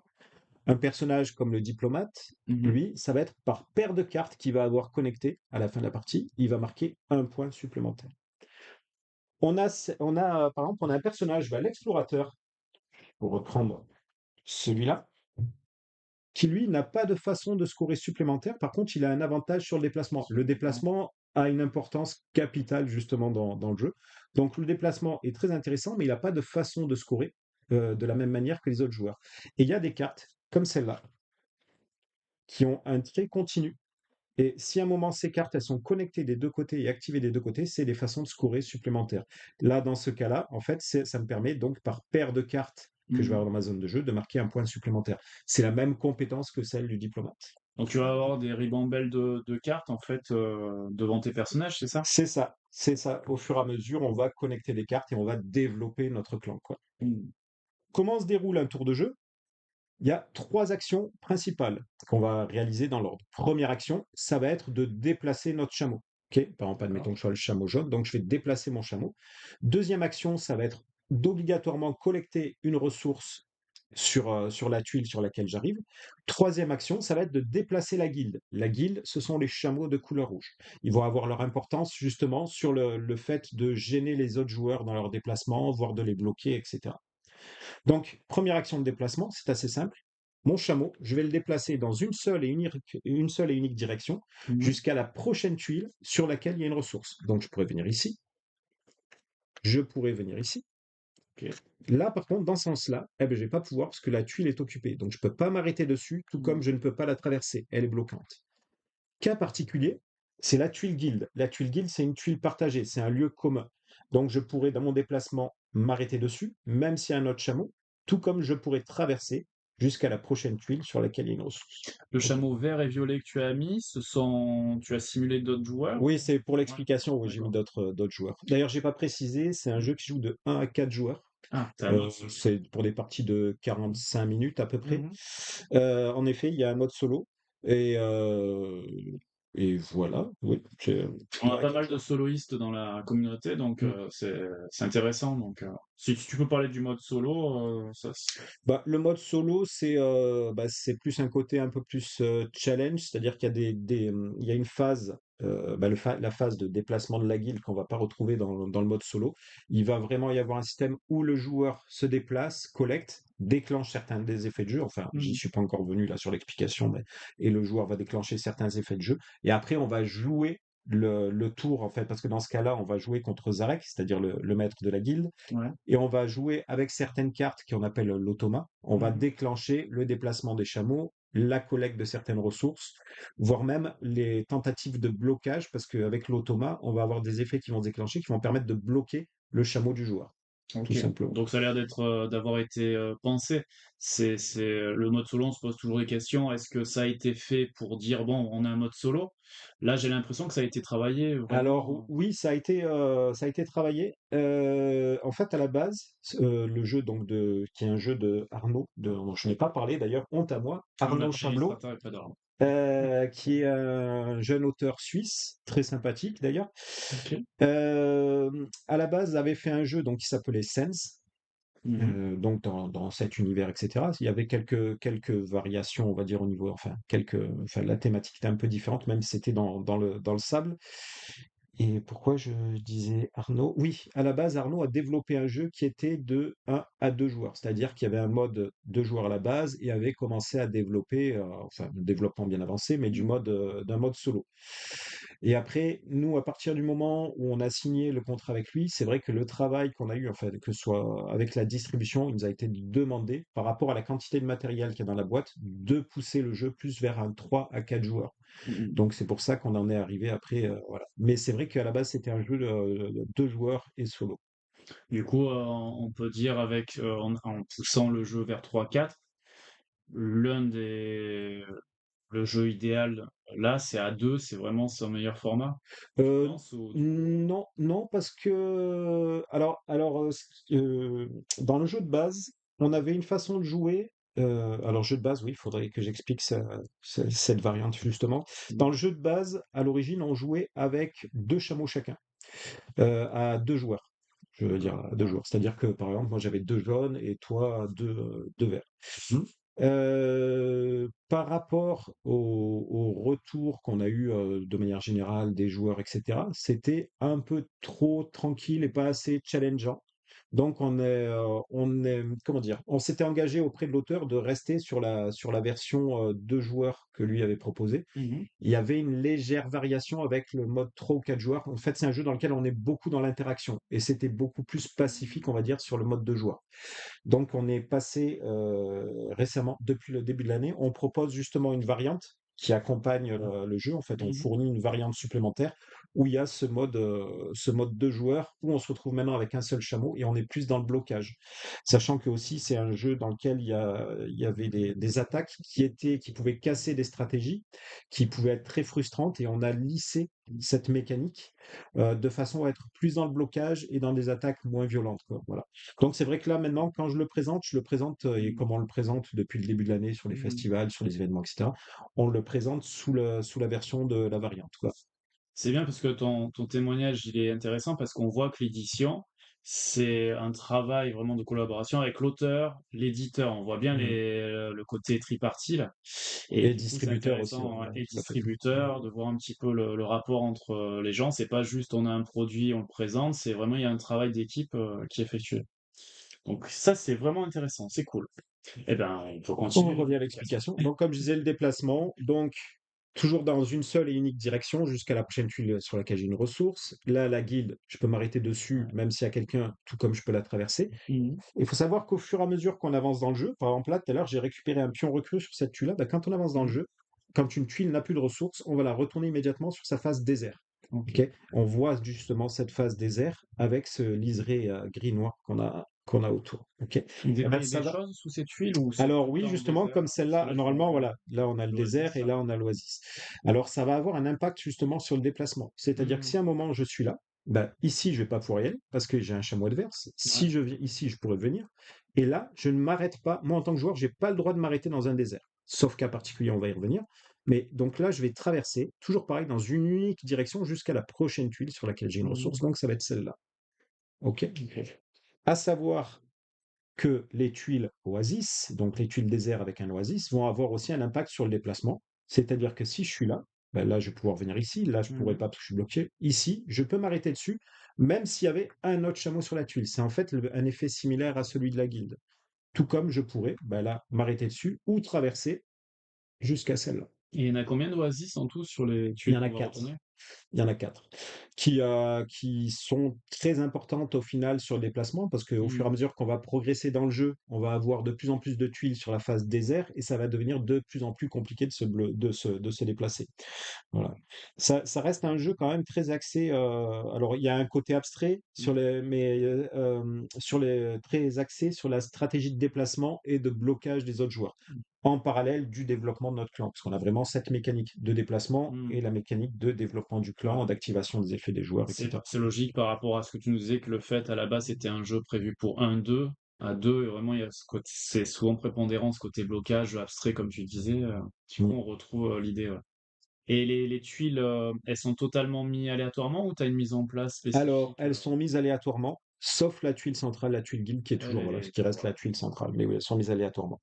Un personnage comme le diplomate, Mmh. lui, ça va être par paire de cartes qu'il va avoir connecté à la fin de la partie, il va marquer un point supplémentaire. Par exemple, on a un personnage, l'explorateur, pour reprendre celui-là, qui lui n'a pas de façon de scorer supplémentaire. Par contre, il a un avantage sur le déplacement. Le Ouais. déplacement a une importance capitale justement dans le jeu. Donc le déplacement est très intéressant, mais il n'a pas de façon de scorer de la même manière que les autres joueurs. Et il y a des cartes comme celle-là qui ont un trait continu. Et si à un moment ces cartes elles sont connectées des deux côtés et activées des deux côtés, c'est des façons de scorer supplémentaires. Là, dans ce cas-là, en fait, ça me permet donc par paire de cartes que je vais Mmh. avoir dans ma zone de jeu de marquer un point supplémentaire. C'est la même compétence que celle du diplomate. Donc tu vas avoir des ribambelles de cartes, en fait, devant tes personnages, c'est ça? C'est ça, c'est ça. Au fur et à mesure, on va connecter les cartes et on va développer notre clan, quoi. Mmh. Comment se déroule un tour de jeu? Il y a 3 actions principales qu'on va réaliser dans l'ordre. Première action, ça va être de déplacer notre chameau. OK? Par exemple, D'accord. admettons que je sois le chameau jaune, donc je vais déplacer mon chameau. Deuxième action, ça va être d'obligatoirement collecter une ressource sur la tuile sur laquelle j'arrive. Troisième action, ça va être de déplacer la guilde. La guilde, ce sont les chameaux de couleur rouge. Ils vont avoir leur importance justement sur le fait de gêner les autres joueurs dans leur déplacement, voire de les bloquer, etc. Donc, première action de déplacement, c'est assez simple. Mon chameau, je vais le déplacer dans une seule et unique direction Mmh. jusqu'à la prochaine tuile sur laquelle il y a une ressource. Donc, je pourrais venir ici, je pourrais venir ici. OK. Là, par contre, dans ce sens-là, je ne vais pas pouvoir parce que la tuile est occupée. Donc, je ne peux pas m'arrêter dessus, tout Mmh. comme je ne peux pas la traverser. Elle est bloquante. Cas particulier, c'est la tuile guilde. La tuile guilde, c'est une tuile partagée, c'est un lieu commun. Donc je pourrais, dans mon déplacement, m'arrêter dessus, même s'il y a un autre chameau, tout comme je pourrais traverser jusqu'à la prochaine tuile sur laquelle il y a une ressource. Le Ok. chameau vert et violet que tu as mis, tu as simulé d'autres joueurs Oui, ou? c'est pour Ouais, l'explication, oui, j'ai mis d'accord. d'autres joueurs. D'ailleurs, j'ai pas précisé, c'est un Mmh. jeu qui joue de 1 à 4 joueurs. Ah, tu as un mode solo. C'est pour des parties de 45 minutes à peu près. Mmh. En effet, il y a un mode solo et et voilà, oui, je On a dirais pas que mal de soloistes dans la communauté, donc mmh. c'est intéressant. Donc, si tu peux parler du mode solo, ça, Bah, le mode solo, c'est plus un côté un peu plus, challenge, c'est-à-dire qu'il y a il y a une phase, la phase de déplacement de la guilde qu'on va pas retrouver dans le mode solo. Il va vraiment y avoir un système où le joueur se déplace, collecte, déclenche certains des effets de jeu, enfin, j'y mmh suis pas encore venu là sur l'explication, mais et le joueur va déclencher certains effets de jeu et après on va jouer le tour, en fait, parce que dans ce cas-là, on va jouer contre Zarek, c'est-à-dire le maître de la guilde ouais. et on va jouer avec certaines cartes qu'on appelle l'automa. On va Mmh déclencher le déplacement des chameaux, la collecte de certaines ressources, voire même les tentatives de blocage, parce qu'avec l'automa, on va avoir des effets qui vont se déclencher, qui vont permettre de bloquer le chameau du joueur, tout OK. simplement. Donc ça a l'air d'être, d'avoir été, pensé. Le mode solo, on se pose toujours des questions. Est-ce que ça a été fait pour dire: «Bon, on a un mode solo»? Là, j'ai l'impression que ça a été travaillé Alors vraiment, oui, ça a été travaillé. En fait, à la base, le jeu donc qui est un jeu de Arnaud, dont je n'ai pas parlé d'ailleurs, honte à moi, on n'a Arnaud pas Chablot, d'illustrateur et pas d'argent. qui est un jeune auteur suisse, très sympathique d'ailleurs. OK. À la base, avait fait un jeu donc qui s'appelait Sense, Mmh donc dans cet univers, et cetera. Il y avait quelques variations, on va dire, au niveau enfin, la thématique était un peu différente, même si c'était dans le sable. Et pourquoi je disais Arnaud? Oui, à la base, Arnaud a développé un jeu qui était de 1 à 2 joueurs, c'est-à-dire qu'il y avait un mode 2 joueurs à la base et avait commencé à développer, enfin, un développement bien avancé, mais mh. d'un mode solo. Et après, nous, à partir du moment où on a signé le contrat avec lui, c'est vrai que le travail qu'on a eu, en fait, que ce soit avec la distribution, il nous a été demandé, par rapport à la quantité de matériel qu'il y a dans la boîte, de pousser le jeu plus vers un 3 à 4 joueurs. Mmh Donc c'est pour ça qu'on en est arrivé après, voilà. Mais c'est vrai qu'à la base, c'était un jeu de 2 joueurs et solo. Du coup, on peut dire avec, en poussant le jeu vers 3-4, l'un des le jeu idéal, là, c'est à 2, c'est vraiment son meilleur format, tu Heu, penses? Ou tu non, non, parce que dans le jeu de base, on avait une façon de jouer, alors jeu de base, oui, il faudrait que j'explique cette variante justement. Dans mmh, le jeu de base, à l'origine, on jouait avec 2 chameaux chacun, à 2 joueurs. Je veux dire à 2 ouais. joueurs. C'est-à-dire que, par exemple, moi j'avais 2 jaunes et toi 2 verts. Mmh. Par rapport au retour qu'on a eu, de manière générale des joueurs et cetera, c'était un peu trop tranquille et pas assez challengeant. Donc comment dire? On s'était engagé auprès de l'auteur de rester sur la version, 2 joueurs que lui avait proposée. Mmh Il y avait une légère variation avec le mode 3 ou 4 joueurs. En fait, c'est un jeu dans lequel on est beaucoup dans l'interaction et c'était beaucoup plus pacifique, on va dire, sur le mode 2 joueurs. Donc on est passé, récemment, depuis le début de l'année, on propose justement une variante qui accompagne, le jeu. En fait, on mh. fournit une variante supplémentaire où il y a ce mode 2 joueurs où on se retrouve maintenant avec un seul chameau et on est plus dans le blocage. Sachant que aussi c'est un jeu dans lequel il y avait des attaques qui pouvaient casser des stratégies, qui pouvaient être très frustrantes et on a lissé cette mécanique, de façon à être plus dans le blocage et dans des attaques moins violentes, quoi, voilà. Donc c'est vrai que là maintenant, quand je le présente, et Mmh. comme on le présente depuis le début de l'année sur les Mmh. festivals, sur les événements, et cetera, on le présente sous la version de la variante, quoi. C'est bien parce que ton témoignage, il est intéressant parce qu'on voit que l'édition, c'est un travail vraiment de collaboration avec l'auteur, l'éditeur. On voit bien Mmh. le côté tripartite là et Et du coup, c'est distributeur aussi, ouais, intéressant, ouais ouais, et tout à fait. Mmh. distributeur, de voir un petit peu le rapport entre, les gens. C'est pas juste on a un produit, on le présente, c'est vraiment il y a un travail d'équipe, qui est effectué. Donc ça, c'est vraiment intéressant, c'est cool. Et ben, il faut On continuer les revient à explications. l'explication. Donc, comme je disais, le déplacement, donc toujours dans une seule et unique direction jusqu'à la prochaine tuile sur laquelle j'ai une ressource. Là, la guilde, je peux m'arrêter dessus, Ouais. même s'il y a quelqu'un, tout comme je peux la traverser. Mmh Il faut savoir qu'au fur et à mesure qu'on avance dans le jeu, par exemple là, tout à l'heure, j'ai récupéré un pion recru sur cette tuile-là. Bah, quand on avance dans le Mmh. jeu, quand une tuile n'a plus de ressources, on va la retourner immédiatement sur sa phase désert. OK. Ok, on voit justement cette phase désert avec ce liseré gris-noir qu'on a autour. Ok, et Il y a ben des ça va. choses sous cette tuile ou c'est Alors tout le oui, temps justement, désert? comme Parce que celle-là, là, je vois normalement, que voilà, là on a le désert l'oasis et là. là on a l'oasis. Alors ça va avoir un impact justement sur le déplacement. C'est-à-dire que Mmh. si à un moment je suis là, bah, ici je vais pas pouvoir y aller parce que j'ai un chamois adverse. Ouais. Si je viens ici, je pourrais venir. Et là, je ne m'arrête pas. Moi, en tant que joueur, j'ai pas le droit de m'arrêter dans un désert. Sauf cas particulier, on va y revenir. Mais donc là, je vais traverser, toujours pareil, dans une unique direction jusqu'à la prochaine tuile sur laquelle j'ai une ressource, Mmh. donc ça va être celle-là. OK? OK. À savoir que les tuiles oasis, donc les tuiles désert avec un oasis, vont avoir aussi un impact sur le déplacement. C'est-à-dire que si je suis là, ben là, je vais pouvoir venir ici. Là, je pourrais Mmh. pas parce que je suis bloqué. Ici, je peux m'arrêter dessus, même s'il y avait un autre chameau sur la tuile. C'est en fait un effet similaire à celui de la guilde. Tout comme je pourrais, ben là, m'arrêter dessus ou traverser jusqu'à celle-là. Et il y en a combien d'oasis en tout sur les Il y tuiles en a qu'on va 4. retourner? Il y en a 4 qui sont très importantes au final sur le déplacement parce qu'au fur et Mmh. à mesure qu'on va progresser dans le jeu, on va avoir de plus en plus de tuiles sur la phase désert et ça va devenir de plus en plus compliqué de se déplacer. Voilà. Ça reste un jeu quand même très axé. Alors, il y a un côté abstrait Mmh. sur les, mais sur les très axé sur la stratégie de déplacement et de blocage des autres joueurs, Mmh. en parallèle du développement de notre clan, parce qu'on a vraiment cette mécanique de déplacement Mmh. et la mécanique de développement du clan, Ouais. d'activation des effets des joueurs, etc. C'est logique par rapport à ce que tu nous disais que le fait à la base c'était un jeu prévu pour 1-2. À 2 vraiment il y a ce côté c'est souvent prépondérant ce côté blocage, abstrait comme tu disais, du coup Mm. on retrouve, l'idée, ouais. Et les tuiles, elles sont totalement mis aléatoirement ou tu as une mise en place Alors, spécifique, elles sont mises aléatoirement, sauf la tuile centrale, la tuile guild qui est Elle toujours là, ce est qui reste ouais. la tuile centrale. Mais oui, elles sont mises aléatoirement.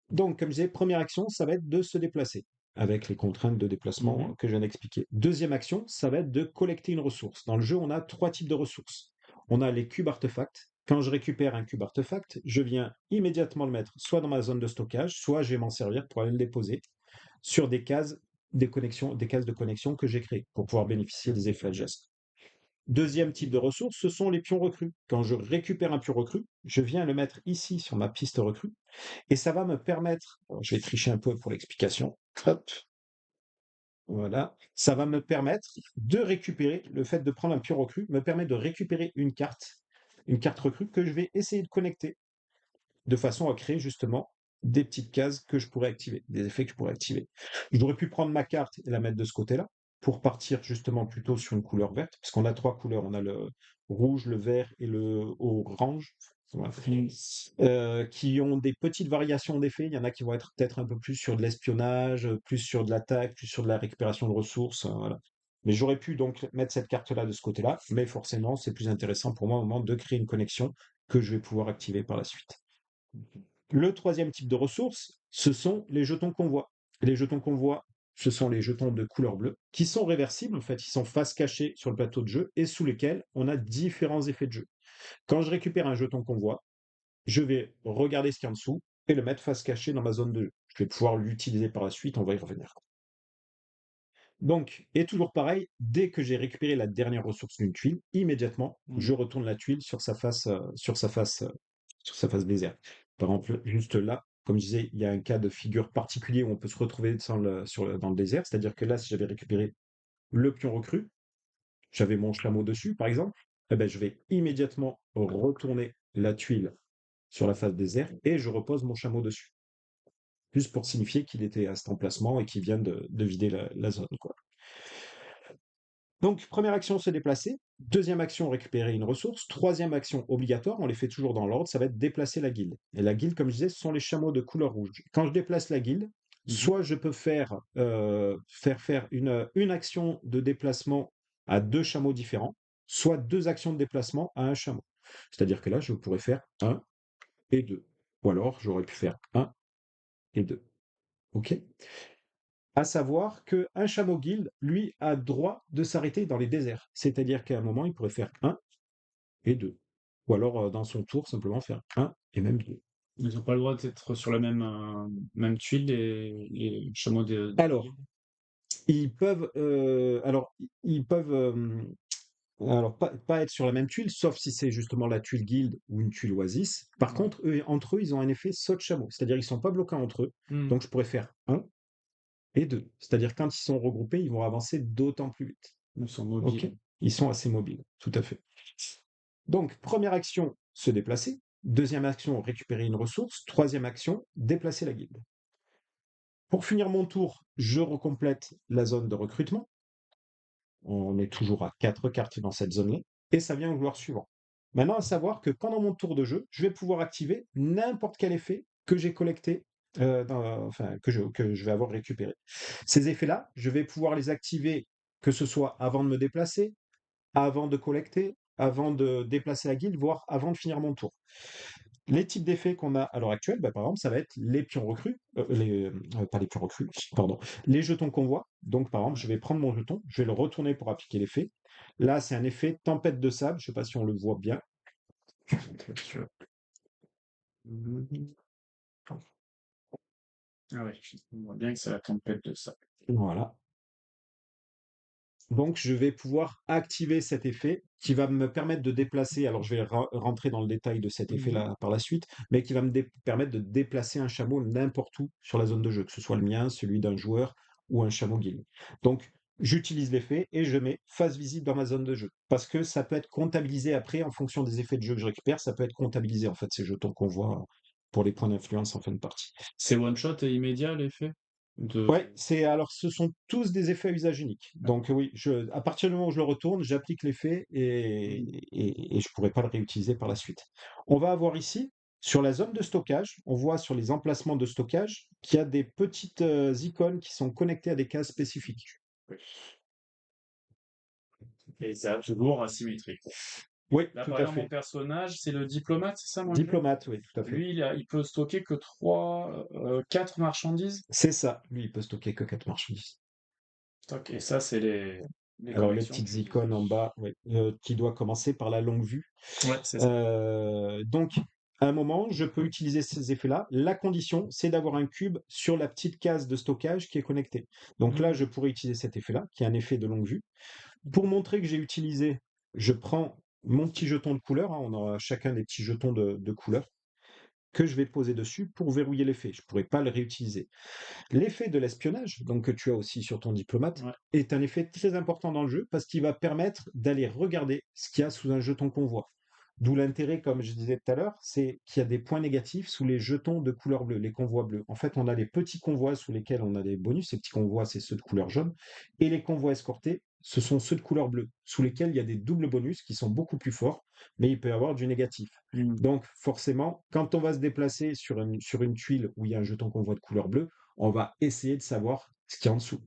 Donc, comme je disais, première action, ça va être de se déplacer, avec les contraintes de Mmh déplacement mh. que je viens d'expliquer. Deuxième action, ça va être de collecter une ressource. Dans le jeu, on a 3 types de ressources. On a les cubes artefacts. Quand je récupère un cube artefact, je viens immédiatement le mettre soit dans ma zone de stockage, soit je vais m'en servir pour aller le déposer sur des cases, des cases de connexion que j'ai créées pour pouvoir bénéficier des effets de geste. Deuxième type de ressource, ce sont les pions recrues. Quand je récupère un pion recrue, je viens le mettre ici sur ma piste recrue et ça va me permettre, alors je vais tricher un peu pour l'explication, hop, voilà, ça va me permettre de récupérer, le fait de prendre un pion recrue me permet de récupérer une carte recrue que je vais essayer de connecter de façon à créer justement des petites cases que je pourrais activer, des effets que je pourrais activer. J'aurais pu prendre ma carte et la mettre de ce côté-là pour partir justement plutôt sur une couleur verte, parce qu'on a 3 couleurs, on a le rouge, le vert et le orange, voilà, qui ont des petites variations d'effets. Il y en a qui vont être peut-être un peu plus sur de l'espionnage, plus sur de l'attaque, plus sur de la récupération de ressources, voilà. Mais j'aurais pu donc mettre cette carte-là de ce côté-là, mais forcément, c'est plus intéressant pour moi au moment de créer une connexion que je vais pouvoir activer par la suite. Le troisième type de ressources, ce sont les jetons convoi. Les jetons convoi, ce sont les jetons de couleur bleue qui sont réversibles, en fait, ils sont face cachée sur le plateau de jeu et sous lesquels on a différents effets de jeu. Quand je récupère un jeton convoi, je vais regarder ce qu'il y a en dessous et le mettre face cachée dans ma zone de jeu. Je vais pouvoir l'utiliser par la suite, on va y revenir. Donc, et toujours pareil, dès que j'ai récupéré la dernière ressource d'une tuile, immédiatement, Mmh. je retourne la tuile sur sa face déserte. Par exemple, juste là, comme je disais, il y a un cas de figure particulier où on peut se retrouver dans le désert, c'est-à-dire que là, si j'avais récupéré le pion recru, j'avais mon chameau dessus, par exemple, eh ben, je vais immédiatement retourner la tuile sur la face désert et je repose mon chameau dessus. Juste pour signifier qu'il était à cet emplacement et qu'il vient de vider la zone, quoi. Donc, première action, se déplacer. Deuxième action, récupérer une ressource. Troisième action obligatoire, on les fait toujours dans l'ordre, ça va être déplacer la guilde. Et la guilde, comme je disais, ce sont les chameaux de couleur rouge. Quand je déplace la guilde, Mmh. soit je peux faire une action de déplacement à 2 chameaux différents, soit 2 actions de déplacement à un chameau. C'est-à-dire que là, je pourrais faire un et 2. Ou alors, j'aurais pu faire un et 2. OK? À savoir qu'un chameau guilde, lui, a droit de s'arrêter dans les déserts. C'est-à-dire qu'à un moment, il pourrait faire un et 2. Ou alors, dans son tour, simplement faire un et même 2. Ils ont pas le droit d'être sur la même, même tuile les chameaux de la Alors, guilde? ils peuvent, alors pas être sur la même tuile, sauf si c'est justement la tuile guilde ou une tuile oasis. Par Ouais. contre, eux, entre eux, ils ont un effet saut de chameau. C'est-à-dire ils sont pas bloqués entre eux. Mmh. Donc je pourrais faire un et 2. C'est-à-dire quand ils sont regroupés, ils vont avancer d'autant plus vite. Ils sont OK? mobiles. Ils sont assez mobiles, tout à fait. Donc, première action, se déplacer. Deuxième action, récupérer une ressource. Troisième action, déplacer la guilde. Pour finir mon tour, je recomplète la zone de recrutement. On est toujours à 4 cartes dans cette zone-là. Et ça vient au joueur suivant. Maintenant, à savoir que pendant mon tour de jeu, je vais pouvoir activer n'importe quel effet que j'ai collecté enfin, que je vais avoir récupérés. Ces effets-là, je vais pouvoir les activer, que ce soit avant de me déplacer, avant de collecter, avant de déplacer la guilde, voire avant de finir mon tour. Les types d'effets qu'on a à l'heure actuelle, bah, par exemple, ça va être les pions recrues, pas les pions recrues, pardon, les jetons convoi. Donc, par exemple, Ouais. je vais prendre mon jeton, je vais le retourner pour appliquer l'effet. Là, c'est un effet tempête de sable. Je ne sais pas si on le voit bien. Ok, Mhm. Ah ouais, on voit bien que c'est la tempête de ça. Voilà. Donc, je vais pouvoir activer cet effet qui va me permettre de déplacer. Alors, je vais rentrer dans le détail de cet Mhm. effet-là par la suite, mais qui va me permettre de déplacer un chameau n'importe où sur la zone de jeu, que ce soit le mien, celui d'un joueur ou un chameau guild. Donc, j'utilise l'effet et je mets face visible dans ma zone de jeu. Parce que ça peut être comptabilisé après en fonction des effets de jeu que je récupère. Ça peut être comptabilisé, en fait, ces jetons qu'on voit pour les points d'influence en fin de partie. C'est one shot et immédiat l'effet de. Ouais, ce sont tous des effets à usage unique. Donc D'accord. oui, à partir du moment où je le retourne, j'applique l'effet Mhm. et je pourrai pas le réutiliser par la suite. On va avoir ici, sur la zone de stockage, on voit sur les emplacements de stockage qu'il y a des petites icônes qui sont connectées à des cases spécifiques. Oui. Et ça toujours asymétrique. Oui, Là, tout par à exemple, mon fait. personnage, c'est le diplomate, c'est ça, mon jeu? Diplomate, oui, tout à fait. Lui, il peut stocker que 4 marchandises. C'est ça. Lui, il peut stocker que 4 marchandises. Stock. Et ça, c'est les Alors les connexions petites qu'il utilise. icônes en bas, oui, qui doit commencer par la longue vue. Ouais, c'est ça. Donc, à un moment, je peux utiliser ces effets-là. La condition, c'est d'avoir un cube sur la petite case de stockage qui est connectée. Donc là, je Mhm. pourrais utiliser cet effet-là, qui est un effet de longue vue. Pour montrer que j'ai utilisé, je prends mon petit jeton de couleur, hein, on aura chacun des petits jetons de couleur, que je vais poser dessus pour verrouiller l'effet. Je ne pourrais pas le réutiliser. L'effet de l'espionnage, donc que tu as aussi sur ton diplomate, Ouais. est un effet très important dans le jeu parce qu'il va permettre d'aller regarder ce qu'il y a sous un jeton convoi. D'où l'intérêt, comme je disais tout à l'heure, c'est qu'il y a des points négatifs sous les jetons de couleur bleue, les convois bleus. En fait, on a les petits convois sous lesquels on a des bonus. Ces petits convois, c'est ceux de couleur jaune. Et les convois escortés, ce sont ceux de couleur bleue, sous lesquels il y a des doubles bonus qui sont beaucoup plus forts, mais il peut y avoir du négatif. Mhm. Donc, forcément, quand on va se déplacer sur une tuile où il y a un jeton convoi de couleur bleue, on va essayer de savoir ce qu'il y a en dessous.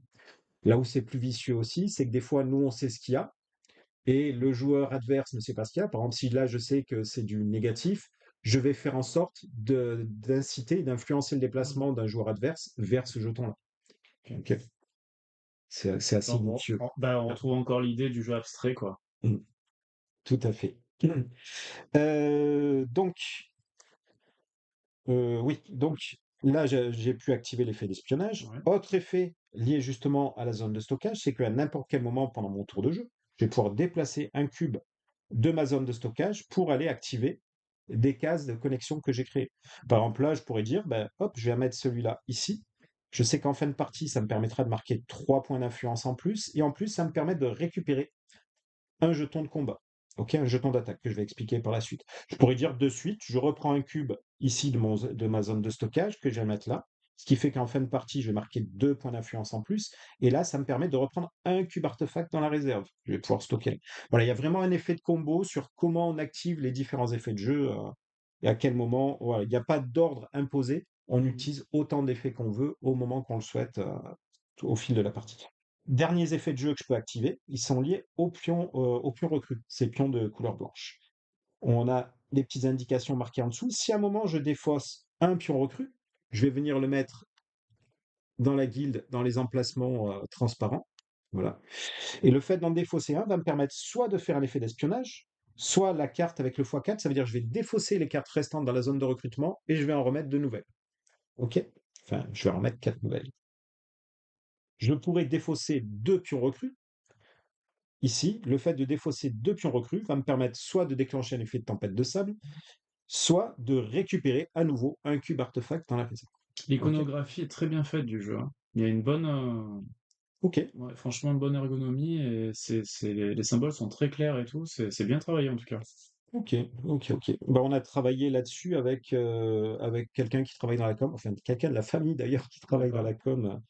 Là où c'est plus vicieux aussi, c'est que des fois, nous, on sait ce qu'il y a, et le joueur adverse ne sait pas ce qu'il y a. Par exemple, si là, je sais que c'est du négatif, je vais faire en sorte d'inciter, d'influencer le déplacement d'un joueur adverse vers ce jeton-là. Ok. Ok. C'est assez Donc, vicieux. bah, on retrouve encore l'idée du jeu abstrait, quoi. Mm, tout à fait. Donc, oui, donc là, j'ai pu activer l'effet d'espionnage. Ouais. Autre effet lié justement à la zone de stockage, c'est qu'à n'importe quel moment pendant mon tour de jeu, je vais pouvoir déplacer un cube de ma zone de stockage pour aller activer des cases de connexion que j'ai créées. Par exemple, là, je pourrais dire, ben, hop, je vais mettre celui-là ici. Je sais qu'en fin de partie, ça me permettra de marquer 3 points d'influence en plus, et en plus, ça me permet de récupérer un jeton de combat. Ok, un jeton d'attaque que je vais expliquer par la suite. Je pourrais dire de suite, je reprends un cube ici de ma zone de stockage que je vais mettre là, ce qui fait qu'en fin de partie, je vais marquer 2 points d'influence en plus. Et là, ça me permet de reprendre un cube artefact dans la réserve. Je vais pouvoir stocker. Voilà, il y a vraiment un effet de combo sur comment on active les différents effets de jeu et à quel moment. Voilà, il n'y a pas d'ordre imposé. On Mhm. utilise autant d'effets qu'on veut au moment qu'on le souhaite au fil de la partie. Derniers effets de jeu que je peux activer, ils sont liés aux pions recrues, ces pions de couleur blanche. On a des petites indications marquées en dessous. Si à un moment je défausse un pion recrue, je vais venir le mettre dans la guilde, dans les emplacements transparents. Voilà. Et le fait d'en défausser un va me permettre soit de faire un effet d'espionnage, soit la carte avec le x4, ça veut dire que je vais défausser les cartes restantes dans la zone de recrutement et je vais en remettre de nouvelles. OK. Enfin, je vais en remettre 4 nouvelles. Je pourrais défausser 2 pions recrues. Ici, le fait de défausser 2 pions recrues va me permettre soit de déclencher un effet de tempête de sable, soit de récupérer à nouveau un cube artefact dans la réserve. Ok. L'iconographie est très bien faite du jeu, hein. Il y a une bonne, Ok. ouais, franchement, une bonne ergonomie et les symboles sont très clairs et tout. C'est bien travaillé en tout cas. Ok. Ok. Ok. Bah, on a travaillé là-dessus avec quelqu'un qui travaille dans la com, enfin quelqu'un de la famille d'ailleurs qui travaille dans D'accord. la com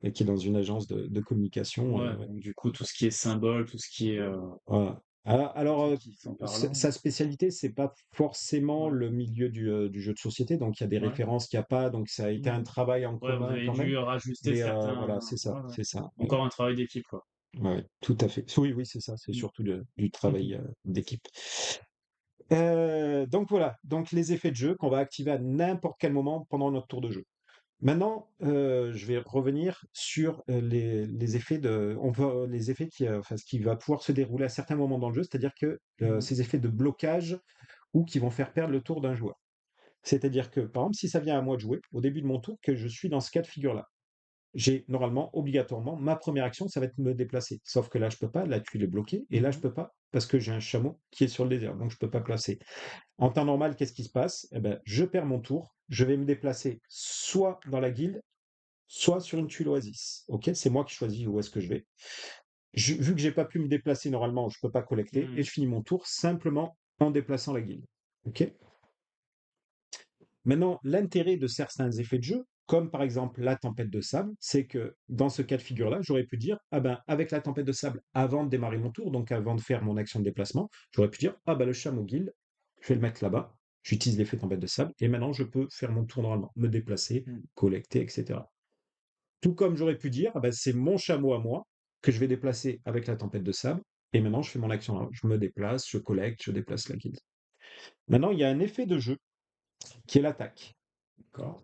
et qui est dans une agence de communication. Ouais, donc du coup, tout ce qui est symbole, tout ce qui est Voilà. Alors, qui sont parlants. sa spécialité, c'est pas forcément Ouais, le milieu du jeu de société, donc il y a des ouais. références qu'il y a pas, donc ça a été Mmh. un travail en Ouais, vous commun avez quand même. dû rajuster Mais certains, voilà, ouais, ouais. c'est ça. Ouais, Encore un travail d'équipe, quoi. ouais, ouais, tout à fait. Oui, oui, c'est ça, c'est Mmh. surtout du Mmh mh. travail d'équipe. Donc voilà, donc les effets de jeu qu'on va activer à n'importe quel moment pendant notre tour de jeu. Maintenant, je vais revenir sur, les effets les effets enfin, ce qui va pouvoir se dérouler à certains moments dans le jeu, c'est-à-dire que, Mmh. ces effets de blocage ou qui vont faire perdre le tour d'un joueur. C'est-à-dire que, par exemple, si ça vient à moi de jouer, au début de mon tour, que je suis dans ce cas de figure-là, j'ai normalement, obligatoirement, ma première action, ça va être me déplacer. Sauf que là, je peux pas, la tuile est bloquée, et là, je Mmh. peux pas, parce que j'ai un chameau qui est sur le désert, donc je peux pas placer. En temps normal, qu'est-ce qui se passe? Eh ben, je perds mon tour, je vais me déplacer soit dans la guilde, soit sur une tuile oasis. Ok, c'est moi qui choisis où est-ce que je vais. Vu que j'ai pas pu me déplacer normalement, je peux pas collecter et Mmh. je finis mon tour simplement en déplaçant la guilde. Ok. Maintenant, l'intérêt de certains effets de jeu, comme par exemple la tempête de sable, c'est que dans ce cas de figure-là, j'aurais pu dire, ah ben, avec la tempête de sable, avant de démarrer mon tour, donc avant de faire mon action de déplacement, j'aurais pu dire, ah ben, le chameau guild, je vais le mettre là-bas, j'utilise l'effet tempête de sable, et maintenant je peux faire mon tour normalement, me déplacer, Mmh. collecter, etc. Tout comme j'aurais pu dire, ah ben, c'est mon chameau à moi que je vais déplacer avec la tempête de sable, et maintenant je fais mon action là. Je me déplace, je collecte, je déplace la guilde. Maintenant, il y a un effet de jeu qui est l'attaque. D'accord.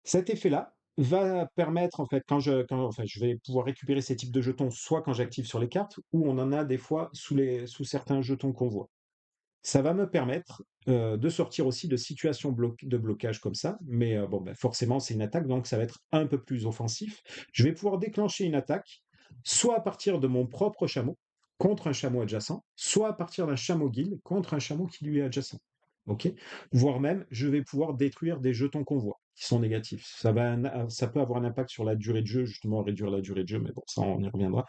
Cet effet-là va permettre, en fait, enfin, je vais pouvoir récupérer ces types de jetons, soit quand j'active sur les cartes, ou on en a des fois sous certains jetons qu'on voit. Ça va me permettre de sortir aussi de situations de blocage comme ça, mais bon, ben, forcément, c'est une attaque, donc ça va être un peu plus offensif. Je vais pouvoir déclencher une attaque, soit à partir de mon propre chameau, contre un chameau adjacent, soit à partir d'un chameau guild, contre un chameau qui lui est adjacent. Ok. Voire même, je vais pouvoir détruire des jetons convoi qui sont négatifs. Ça peut avoir un impact sur la durée de jeu, justement, réduire la durée de jeu, mais bon, ça, on y reviendra.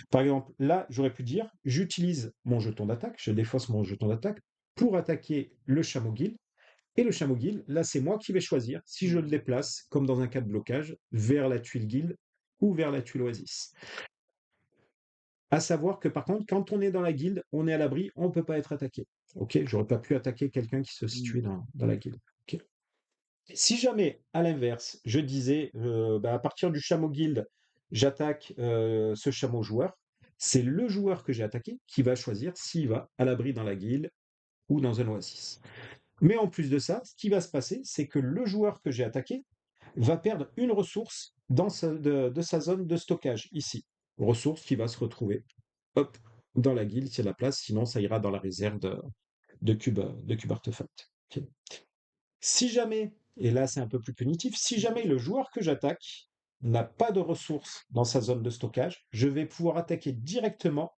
Par exemple, là, j'aurais pu dire, j'utilise mon jeton d'attaque, je défausse mon jeton d'attaque pour attaquer le chameau guild. Et le chameau guild, là, c'est moi qui vais choisir si je le déplace, comme dans un cas de blocage, vers la tuile guild ou vers la tuile oasis. À savoir que par contre, quand on est dans la guilde, on est à l'abri, on ne peut pas être attaqué. Ok, j'aurais pas pu attaquer quelqu'un qui se Mmh. situait dans la guilde. Ok. Si jamais, à l'inverse, je disais, bah, à partir du chameau guild, j'attaque ce chameau joueur, c'est le joueur que j'ai attaqué qui va choisir s'il va à l'abri dans la guilde ou dans un oasis. Mais en plus de ça, ce qui va se passer, c'est que le joueur que j'ai attaqué va perdre une ressource de sa zone de stockage, ici. Ressource qui va se retrouver, hop, dans la guilde, s'il y a la place, sinon ça ira dans la réserve de cube artefact. Ok. Si jamais, et là c'est un peu plus punitif, si jamais le joueur que j'attaque n'a pas de ressources dans sa zone de stockage, je vais pouvoir attaquer directement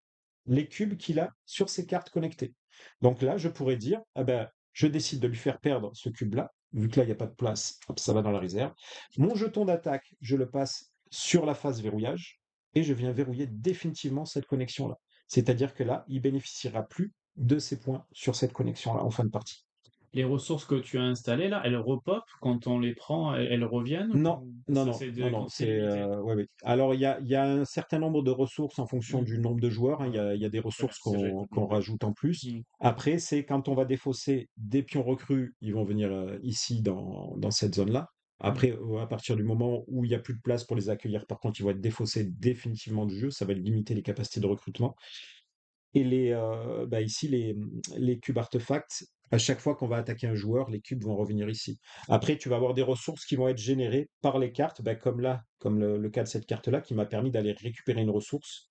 les cubes qu'il a sur ses cartes connectées. Donc là, je pourrais dire, ah ben, je décide de lui faire perdre ce cube-là, vu que là, il n'y a pas de place, hop, ça va dans la réserve. Mon jeton d'attaque, je le passe sur la phase verrouillage, et je viens verrouiller définitivement cette connexion-là. C'est-à-dire que là, il bénéficiera plus de ses points sur cette connexion-là en fin de partie. Les ressources que tu as installées là, elles repopent quand on les prend, elles reviennent Non, ou non, ça non, c'est non, des non, quand c'est limité? ouais, oui. Alors il y a un certain nombre de ressources en fonction Mmh. du nombre de joueurs, hein. Il y Voilà. a il y a des Très bien, ressources c'est ce que j'allais te qu'on demander. rajoute en plus. Mmh. Après, c'est quand on va défausser des pions recrues, ils vont venir, ici dans cette zone-là. Mmh. Après, à partir du moment où il y a plus de place pour les accueillir, par contre, ils vont être défaussés définitivement du jeu, ça va limiter les capacités de recrutement. Et bah, ici, les cubes artefacts, à chaque fois qu'on va attaquer un joueur, les cubes vont revenir ici. Après, tu vas avoir des ressources qui vont être générées par les cartes, bah, comme là, comme le cas de cette carte-là, qui m'a permis d'aller récupérer une ressource,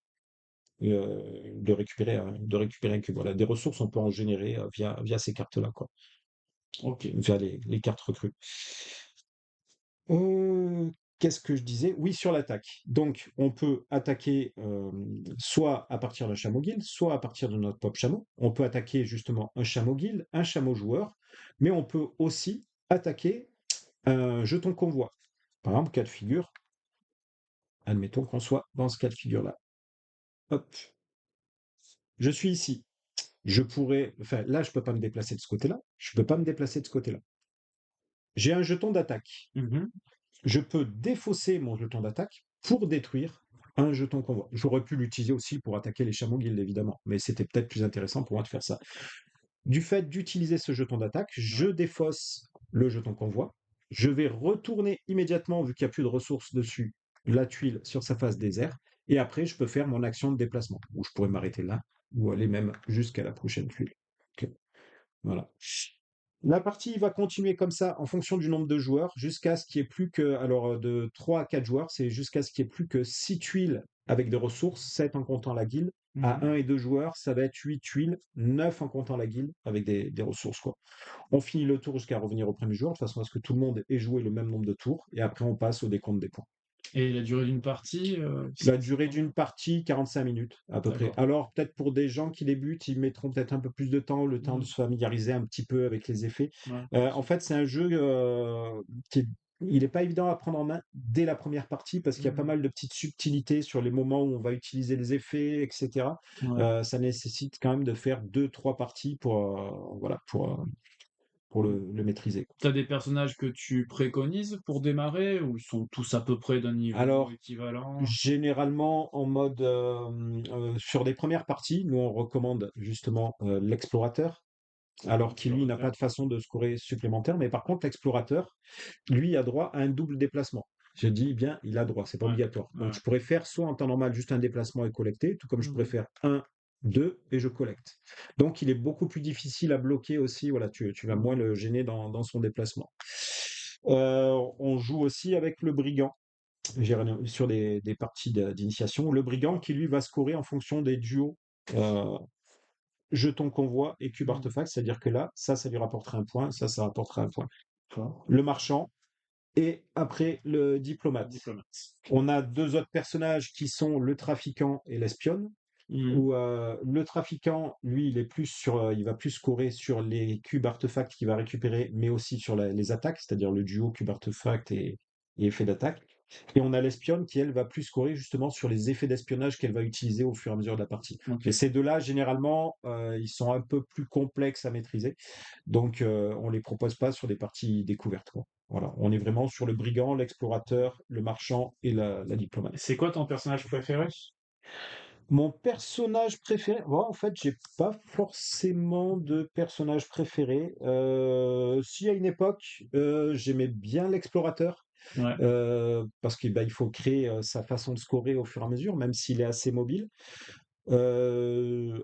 de récupérer un cube. Voilà, des ressources, on peut en générer via ces cartes-là, quoi, OK. via les cartes recrues. Qu'est-ce que je disais? Oui, sur l'attaque. Donc, on peut attaquer soit à partir d'un chameau guild, soit à partir de notre pop chameau. On peut attaquer justement un chameau guild, un chameau joueur, mais on peut aussi attaquer un jeton convoi. Par exemple, cas de figure, admettons qu'on soit dans ce cas de figure-là. Hop, je suis ici. Enfin là, je peux pas me déplacer de ce côté-là. Je peux pas me déplacer de ce côté-là. J'ai un jeton d'attaque. Mmh. Je peux défausser mon jeton d'attaque pour détruire un jeton convoi. J'aurais pu l'utiliser aussi pour attaquer les chameaux guildes, évidemment, mais c'était peut-être plus intéressant pour moi de faire ça. Du fait d'utiliser ce jeton d'attaque, je Ouais. défausse le jeton convoi. Je vais retourner immédiatement, vu qu'il n'y a plus de ressources dessus, la tuile sur sa face désert. Et après, je peux faire mon action de déplacement, où je pourrais m'arrêter là, ou aller même jusqu'à la prochaine tuile. Ok, voilà. La partie va continuer comme ça en fonction du nombre de joueurs jusqu'à ce qu'il n'y ait plus que, alors de 3 à 4 joueurs, c'est jusqu'à ce qu'il n'y ait plus que 6 tuiles avec des ressources, 7 en comptant la guilde. À Mhm. 1 et 2 joueurs, ça va être 8 tuiles, 9 en comptant la guilde avec des ressources, quoi. On finit le tour jusqu'à revenir au premier joueur, de façon à ce que tout le monde ait joué le même nombre de tours, et après on passe au décompte des points. Et la durée d'une partie, La c'est durée combien? d'une partie, 45 minutes à peu près. D'accord. Alors peut-être pour des gens qui débutent, ils mettront peut-être un peu plus de temps, le temps de Mhm. se familiariser un petit peu avec les effets. Ouais, bien En sûr. fait, c'est un jeu qui est il n'est pas évident à prendre en main dès la première partie parce qu'il y a pas Mhm. mal de petites subtilités sur les moments où on va utiliser les effets, etc. Ouais. Ça nécessite quand même de faire deux, trois parties voilà, pour le maîtriser. T'as des personnages que tu préconises pour démarrer ou ils sont tous à peu près d'un niveau Alors, équivalent? généralement, en mode sur des premières parties, nous on recommande justement l'explorateur, alors qu'il lui n'a pas Explorateur. de façon de scorer supplémentaire, mais par contre l'explorateur, lui a droit à un double déplacement. Je dis bien, il a droit, c'est pas Ouais. obligatoire. Ouais, Donc ouais. je pourrais faire soit en temps normal juste un déplacement et collecter, tout comme je pourrais Mhm. faire un, deux et je collecte. Donc il est beaucoup plus difficile à bloquer aussi, voilà, tu vas moins Mhm. le gêner dans son déplacement. On joue aussi avec le brigand sur des parties d'initiation. Le brigand D'accord. qui lui va scorer en fonction des duos euh, jeton convoi et cube Mhm. artefact, c'est-à-dire que là, ça lui rapportera un point, ça rapportera un point. D'accord. Le marchand et après le Le diplomate. diplomate. On a deux autres personnages qui sont le trafiquant et l'espionne. Mhm. Où le trafiquant, lui, il va plus scorer sur les cubes artefacts qu'il va récupérer, mais aussi sur les attaques, c'est-à-dire le duo cube artefact et effet d'attaque. Et on a l'espionne qui, elle, va plus scorer justement sur les effets d'espionnage qu'elle va utiliser au fur et à mesure de la partie. Ok. Mais ces deux-là, généralement, ils sont un peu plus complexes à maîtriser, donc on les propose pas sur des parties découvertes, quoi. Voilà, on est vraiment sur le brigand, l'explorateur, le marchand et la diplomate. C'est quoi ton personnage préféré? Mon personnage préféré, en fait, j'ai pas forcément de personnage préféré. Si à une époque, j'aimais bien l'explorateur, Ouais. parce qu'il il faut créer sa façon de scorer au fur et à mesure, même s'il est assez mobile.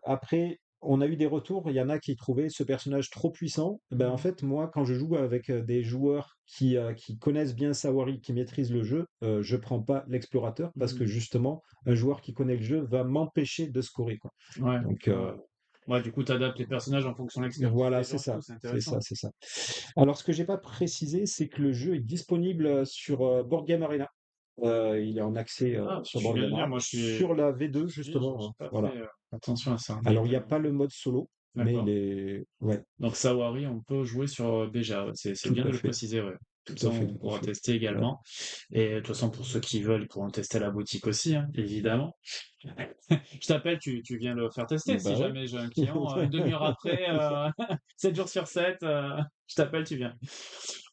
Après, on a eu des retours, il y en a qui trouvaient ce personnage trop puissant. En Mhm. fait, moi, quand je joue avec, des joueurs qui connaissent bien Sawari, qui maîtrisent le jeu, je prends pas l'explorateur parce que Mhm. justement, un joueur qui connaît le jeu va m'empêcher de scorer, quoi. Ouais. Donc, Ouais. Ouais, du coup, tu adaptes les personnages en fonction de l'expertise voilà, des c'est gens et ça, tout, c'est c'est ça, intéressant. c'est ça. Alors, ce que j'ai pas précisé, c'est que le jeu est disponible, sur, Board Game Arena. Il est en accès, Ah, sur tu Board viens Game de dire, Arena, moi sur la V2 j'ai justement, hein, pas voilà. fait attention à ça, mais Alors, il y a pas le mode solo, mais il d'accord. est ouais, Donc Sawari, on peut jouer sur déjà, ouais, c'est tout bien à de le fait, préciser, ouais. Comme tout ça, à fait, on tout à pourra fait. tester Voilà. également. Et de toute façon, pour ceux qui veulent, ils pourront tester à la boutique aussi, hein, évidemment. Je t'appelle, tu viens le faire tester. Si Bah, ouais. jamais j'ai un client, une demi-heure après, 7 jours sur 7, je t'appelle, tu viens.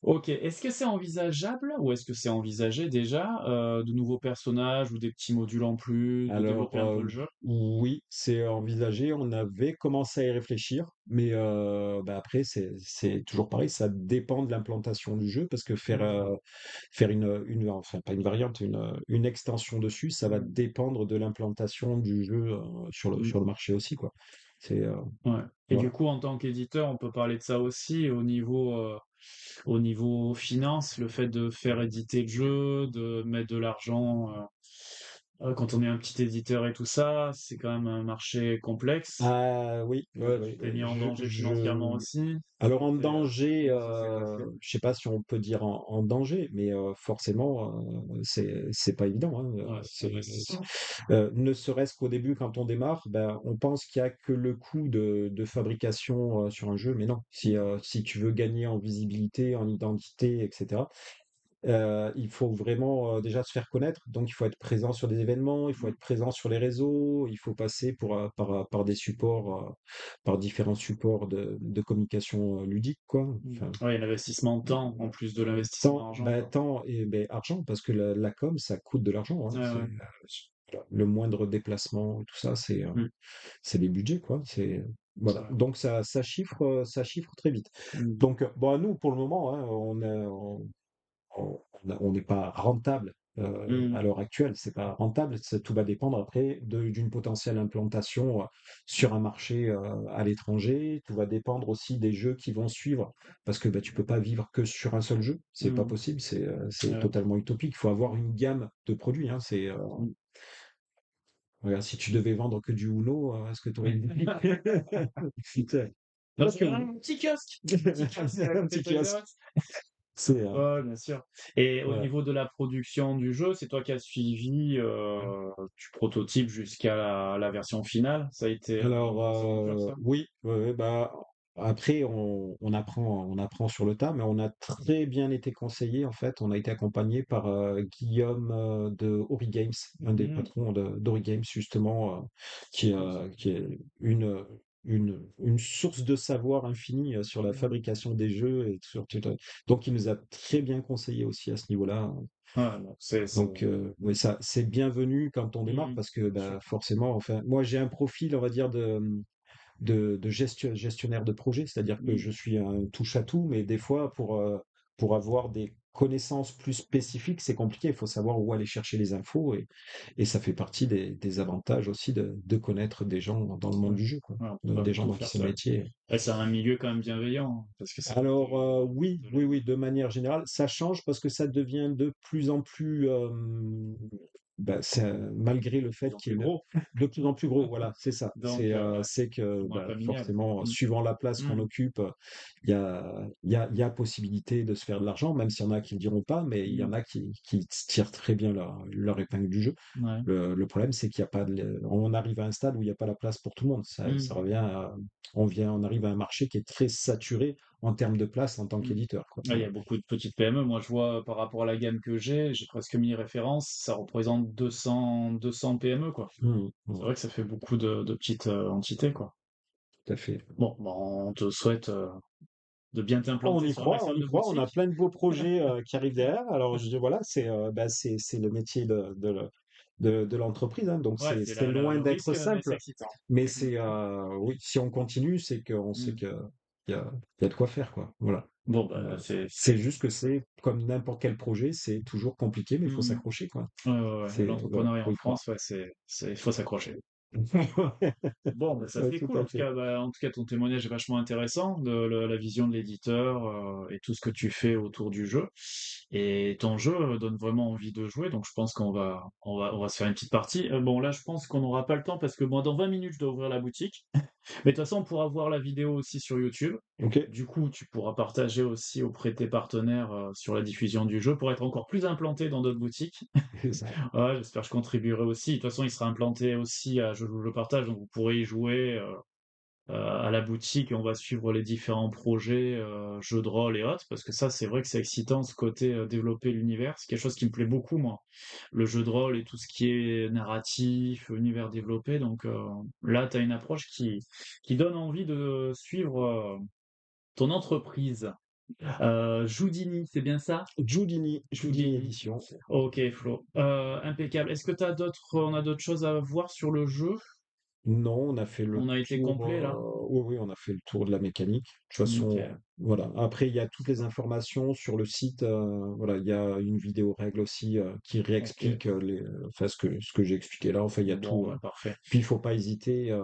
Ok. Est-ce que c'est envisageable ou est-ce que c'est envisagé déjà de nouveaux personnages ou des petits modules en plus, de Alors, développer un peu le jeu? oui, c'est envisagé, on avait commencé à y réfléchir, mais après c'est toujours pareil, ça dépend de l'implantation du jeu parce que Mhm. faire une enfin pas une variante, une extension dessus, ça va Mhm. dépendre de l'implantation du jeu, Mhm. sur le marché aussi, quoi. C'est, Ouais. Et du voilà. coup, en tant qu'éditeur, on peut parler de ça aussi au niveau finance, le fait de faire éditer le jeu, de mettre de l'argent, quand on est un petit éditeur et tout ça, c'est quand même un marché complexe. Ah oui, ouais, Tu ouais, t'es mis en je danger financièrement je aussi. alors en danger, Comment ça s'est passé? je sais pas si on peut dire en danger, mais forcément, c'est pas évident, hein, Ouais, c'est un investissement. ne serait-ce qu'au début quand on démarre, on pense qu'il y a que le coût de fabrication, sur un jeu, mais non. Si tu veux gagner en visibilité, en identité et cetera, il faut vraiment, déjà se faire connaître, donc il faut être présent sur des événements, il faut Mmh. être présent sur les réseaux, il faut passer par des supports, par différents supports de communication, ludique, quoi. Mmh. Enfin, Ouais, il y a l'investissement temps en plus de l'investissement temps argent, quoi. temps et argent parce que la com ça coûte de l'argent, hein. Ouais, ouais. le moindre déplacement, tout ça, Mmh. c'est des budgets, quoi. C'est Voilà. vrai. Donc ça chiffre très vite. Mmh. Donc, bon, nous, pour le moment, hein, on n'est pas rentable Mmh. à l'heure actuelle. C'est pas rentable. Tout va dépendre après d'une potentielle implantation sur un marché à l'étranger. Tout va dépendre aussi des jeux qui vont suivre, parce que bah, tu peux pas vivre que sur un seul jeu. C'est pas Mmh. possible. C'est Ouais. totalement utopique. Il faut avoir une gamme de produits. Hein. Mmh. Regarde, si tu devais vendre que du Uno, est-ce que tu aurais une Putain. Non, Parce c'est que un petit kiosque! Petit kiosque à un côté petit de Toys R kiosque. Us. C'est Ouais, bien sûr. Et au voilà. niveau de la production du jeu, c'est toi qui as suivi, du prototype jusqu'à la version finale? Ça a été, une Alors, grosse aventure ça? oui, ouais, ouais, bah, après on apprend sur le tas, mais on a très bien été conseillé en fait. On a été accompagné par, Guillaume, de Ori Games, un des Mmh. patrons d'Ori Games justement, C'est cool ça. qui est une source de savoir infini, sur la Mmh. fabrication des jeux et sur tout, donc il nous a très bien conseillé aussi à ce niveau-là. Ouais, donc c'est Donc, oui, ça, c'est bienvenu quand on démarre mmh, parce que bien sûr. bah, forcément, enfin, moi j'ai un profil, on va dire, de gestionnaire de projet, c'est-à-dire que Mmh. je suis un touche-à-tout, mais des fois, pour avoir des connaissances plus spécifiques, c'est compliqué. Il faut savoir où aller chercher les infos et ça fait partie des avantages aussi de connaître des gens dans le monde Ouais. du jeu, quoi. Ouais, on peut pas Des gens tout dans qui faire c'est le seul. métier. Et c'est un milieu quand même bienveillant, hein, parce que c'est vrai Alors, oui, de oui, l'aide. oui, de manière générale, ça change parce que ça devient de plus en plus, bah, malgré le De plus fait en qu'il plus y ait gros, de plus en plus gros, voilà, c'est ça. donc ouais, C'est c'est que moins bah, familial. forcément, Mmh. suivant la place qu'on Mmh. occupe, il y a possibilité de se faire de l'argent, même s'il y en a qui ne le diront pas, mais il y Mmh. en a qui tirent très bien leur épingle du jeu. Ouais. Le problème, c'est qu'il y a pas on arrive à un stade où il n'y a pas la place pour tout le monde. Mmh. Ça revient on arrive à un marché qui est très saturé en termes de place en tant Mmh. qu'éditeur, quoi. Ouais, il y Voilà. a beaucoup de petites PME. Moi, je vois par rapport à la gamme que j'ai presque 1000 références, ça représente 200 PME, quoi. Mmh, C'est mmh, vrai que ça fait beaucoup de petites, entités, quoi. tout à fait. Bon, bah, on te souhaite, de bien t'implanter sur un On maximum y de croit, on a boutiques. plein de beaux projets qui arrivent derrière. Alors, voilà, bah, c'est le métier de l'entreprise, hein, donc Ouais, c'est c'est loin le d'être risque, mais c'est simple. excitant. Mais Mmh. oui, si on continue, c'est qu'on sait Mmh. qu'il y a de quoi faire, quoi. Voilà. Bon, bah, Euh, c'est c'est juste que c'est comme n'importe quel projet, c'est toujours compliqué, mais il faut mmh. s'accrocher, quoi. Ouais, ouais, ouais. Voilà, L'entrepreneuriat faut en y croire. France, ouais, il faut s'accrocher. Bon, bah, ça Ouais, c'est tout cool. à fait. En tout cas, ton témoignage est vachement intéressant de la vision de l'éditeur et tout ce que tu fais autour du jeu. Et ton jeu donne vraiment envie de jouer, donc je pense on va se faire une petite partie. Bon, là, je pense qu'on n'aura pas le temps parce que moi, dans 20 minutes, je dois ouvrir la boutique. Mais de toute façon, on pourra voir la vidéo aussi sur YouTube. Ok, Du coup, tu pourras partager aussi auprès de tes partenaires sur la diffusion du jeu pour être encore plus implanté dans d'autres boutiques. c'est ça. Ouais, j'espère que je contribuerai aussi. De toute façon, il sera implanté aussi à Je partage, donc vous pourrez y jouer à la boutique et on va suivre les différents projets, jeux de rôle et autres, parce que ça, c'est vrai que c'est excitant ce côté développer l'univers. C'est quelque chose qui me plaît beaucoup, moi. Le jeu de rôle et tout ce qui est narratif, univers développé. Donc là, tu as une approche qui donne envie de suivre ton entreprise. Joudini, c'est bien ça? Houdini Joudini. édition. Ok, Flo. Impeccable. Est-ce que on a d'autres choses à voir sur le jeu? Non, on a fait le On a été tour, complet là? oui, oui, on a fait le tour de la mécanique. De toute façon, Nickel. voilà. Après, il y a toutes les informations sur le site. Voilà, il y a une vidéo règle aussi qui Ok. réexplique enfin, ce que j'ai expliqué là. Enfin, il y a Bon, tout. bah parfait. Puis, il faut pas hésiter,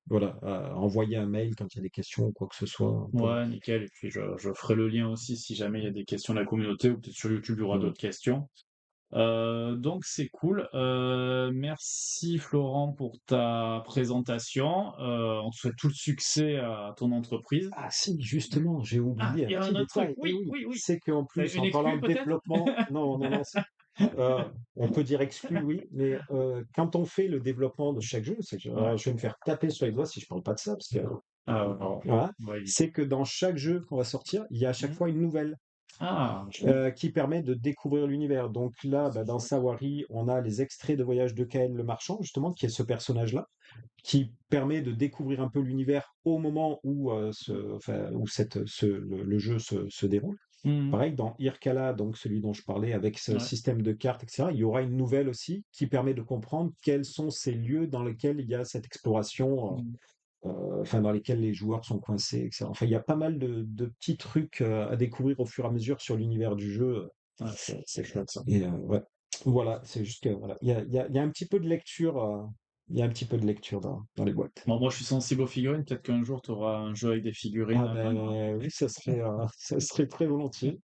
voilà, à envoyer un mail quand il y a des questions ou quoi que ce soit. Ouais, nickel. Et puis je ferai le lien aussi si jamais il y a des questions de la communauté ou peut-être sur YouTube il y aura Mm. d'autres questions. Donc c'est cool. Merci Florent pour ta présentation. On te souhaite tout le succès à ton entreprise. Ah si, justement, j'ai Ah, oublié un il y a petit un autre truc. détail. Et Oui, oui, oui, oui. c'est qu'en plus, Une en parlant exclue de peut-être? développement, non, on peut dire exclu, oui, mais quand on fait le développement de chaque jeu, Ouais. je vais me faire taper sur les doigts si je parle pas de ça, parce que Ah, ouais, voilà, on va éviter. c'est que dans chaque jeu qu'on va sortir, il y a à chaque Mmh. fois une nouvelle Ah, génial. qui permet de découvrir l'univers. Donc là, C'est bah, dans chouette. Sawari, on a les extraits de Voyage de Kael le Marchand, justement, qui est ce personnage-là, qui permet de découvrir un peu l'univers au moment où, enfin, où le jeu se déroule. Mmh. Pareil, dans Irkala, donc celui dont je parlais, avec ce Ouais. système de cartes, etc., il y aura une nouvelle aussi qui permet de comprendre quels sont ces lieux dans lesquels il y a cette exploration, Mmh. enfin dans lesquels les joueurs sont coincés, etc. Enfin, il y a pas mal de petits trucs à découvrir au fur et à mesure sur l'univers du jeu. Ouais, c'est chouette ça. Et ouais, voilà, c'est juste que voilà, il y a un petit peu de lecture, il y a un petit peu de lecture dans les boîtes. Bon, moi, je suis sensible aux figurines. Peut-être qu'un jour, tu auras un jeu avec des figurines Ah à vendre. ben oui, ça serait, ça serait très volontiers.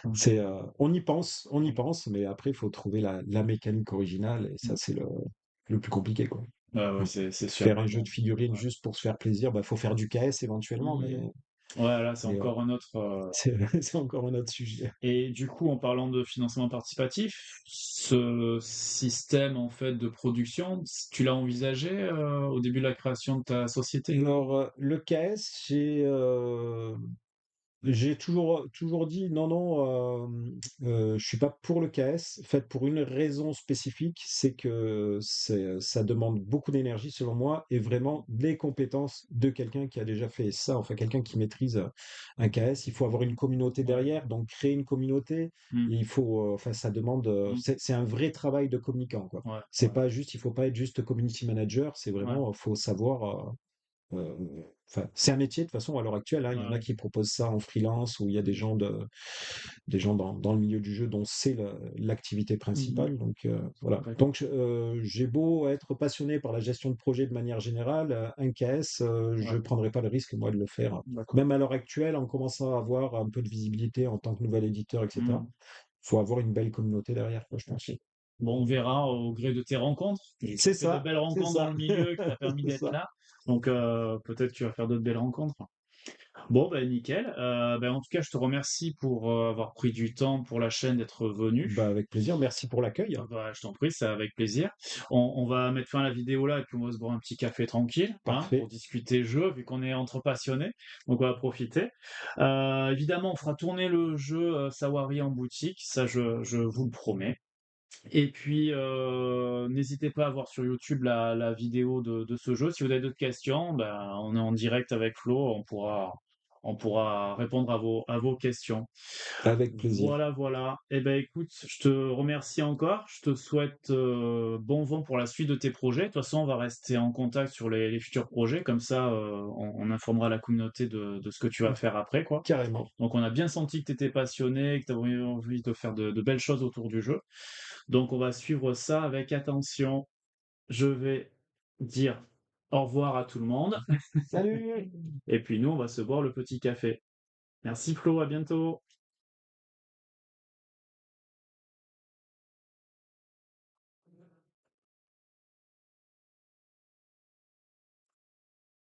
Mmh. C'est, on y Mmh. pense, mais après il faut trouver la mécanique originale et ça Mmh. c'est le plus compliqué, quoi. Ouais, ouais, Mmh. c'est sûr. Faire un Mais jeu bon. de figurines Ouais. juste pour se faire plaisir, bah, faut faire du KS éventuellement, Mmh. mais Ouais, là, c'est mais encore un autre. c'est c'est encore un autre sujet. Et du coup, en parlant de financement participatif, ce système en fait de production, tu l'as envisagé au début de la création de ta société? Alors, le KS, j'ai toujours dit: «Non, non, je suis pas pour le KS». En fait, pour une raison spécifique, c'est que ça demande beaucoup d'énergie selon moi et vraiment des compétences de quelqu'un qui a déjà fait ça, enfin quelqu'un qui maîtrise, un KS. Il faut avoir une communauté Ouais. derrière, donc créer une communauté, Mmh. il faut, enfin ça demande, Mmh. c'est un vrai travail de communicant, quoi. Ouais, C'est ouais, pas juste il faut pas être juste community manager, c'est ouais, vraiment, faut savoir, enfin, c'est un métier de toute façon à l'heure actuelle, hein. Il y en a ouais. qui proposent ça en freelance ou il y a Mmh. des gens dans le milieu du jeu dont c'est l'activité Mmh mh. principale. Donc voilà. D'accord. Donc j'ai beau être passionné par la gestion de projet de manière générale, un KS, je Ouais, ne prendrais pas le risque moi de le faire. d'accord. Même à l'heure actuelle, en commençant à avoir un peu de visibilité en tant que nouvel éditeur, etc. Mmh. Faut avoir une belle communauté derrière, quoi, je pense. OK. Bon, on verra au gré de tes rencontres. Tu C'est as fait de ça, belles c'est rencontres dans ça, le milieu qui t'a permis c'est d'être ça. là. Donc peut-être tu vas faire d'autres belles rencontres. Bon, ben nickel. Ben, en tout cas, je te remercie pour, avoir pris du temps pour la chaîne, d'être venu. Bah avec plaisir. Merci pour l'accueil. Bah, je t'en prie, c'est avec plaisir. On va mettre fin à la vidéo là et puis on va se boire un petit café tranquille, hein, pour Parfait. discuter jeu, vu qu'on est entre passionnés, donc on va profiter. Évidemment, on fera tourner le jeu, Sawari en boutique, ça je vous le promets. Et puis, n'hésitez pas à voir sur YouTube la vidéo de ce jeu. Si vous avez d'autres questions, ben, on est en direct avec Flo, on pourra répondre à vos questions. Avec plaisir. Voilà, voilà. Eh ben, écoute, je te remercie encore. Je te souhaite, bon vent pour la suite de tes projets. De toute façon, on va rester en contact sur les futurs projets. Comme ça, on informera la communauté de ce que tu vas faire après, quoi. Carrément. Donc on a bien senti que tu étais passionné, que tu avais envie de faire de belles choses autour du jeu. Donc on va suivre ça avec attention. Je vais dire au revoir à tout le monde Salut! et puis nous, on va se boire le petit café. Merci Flo, à bientôt.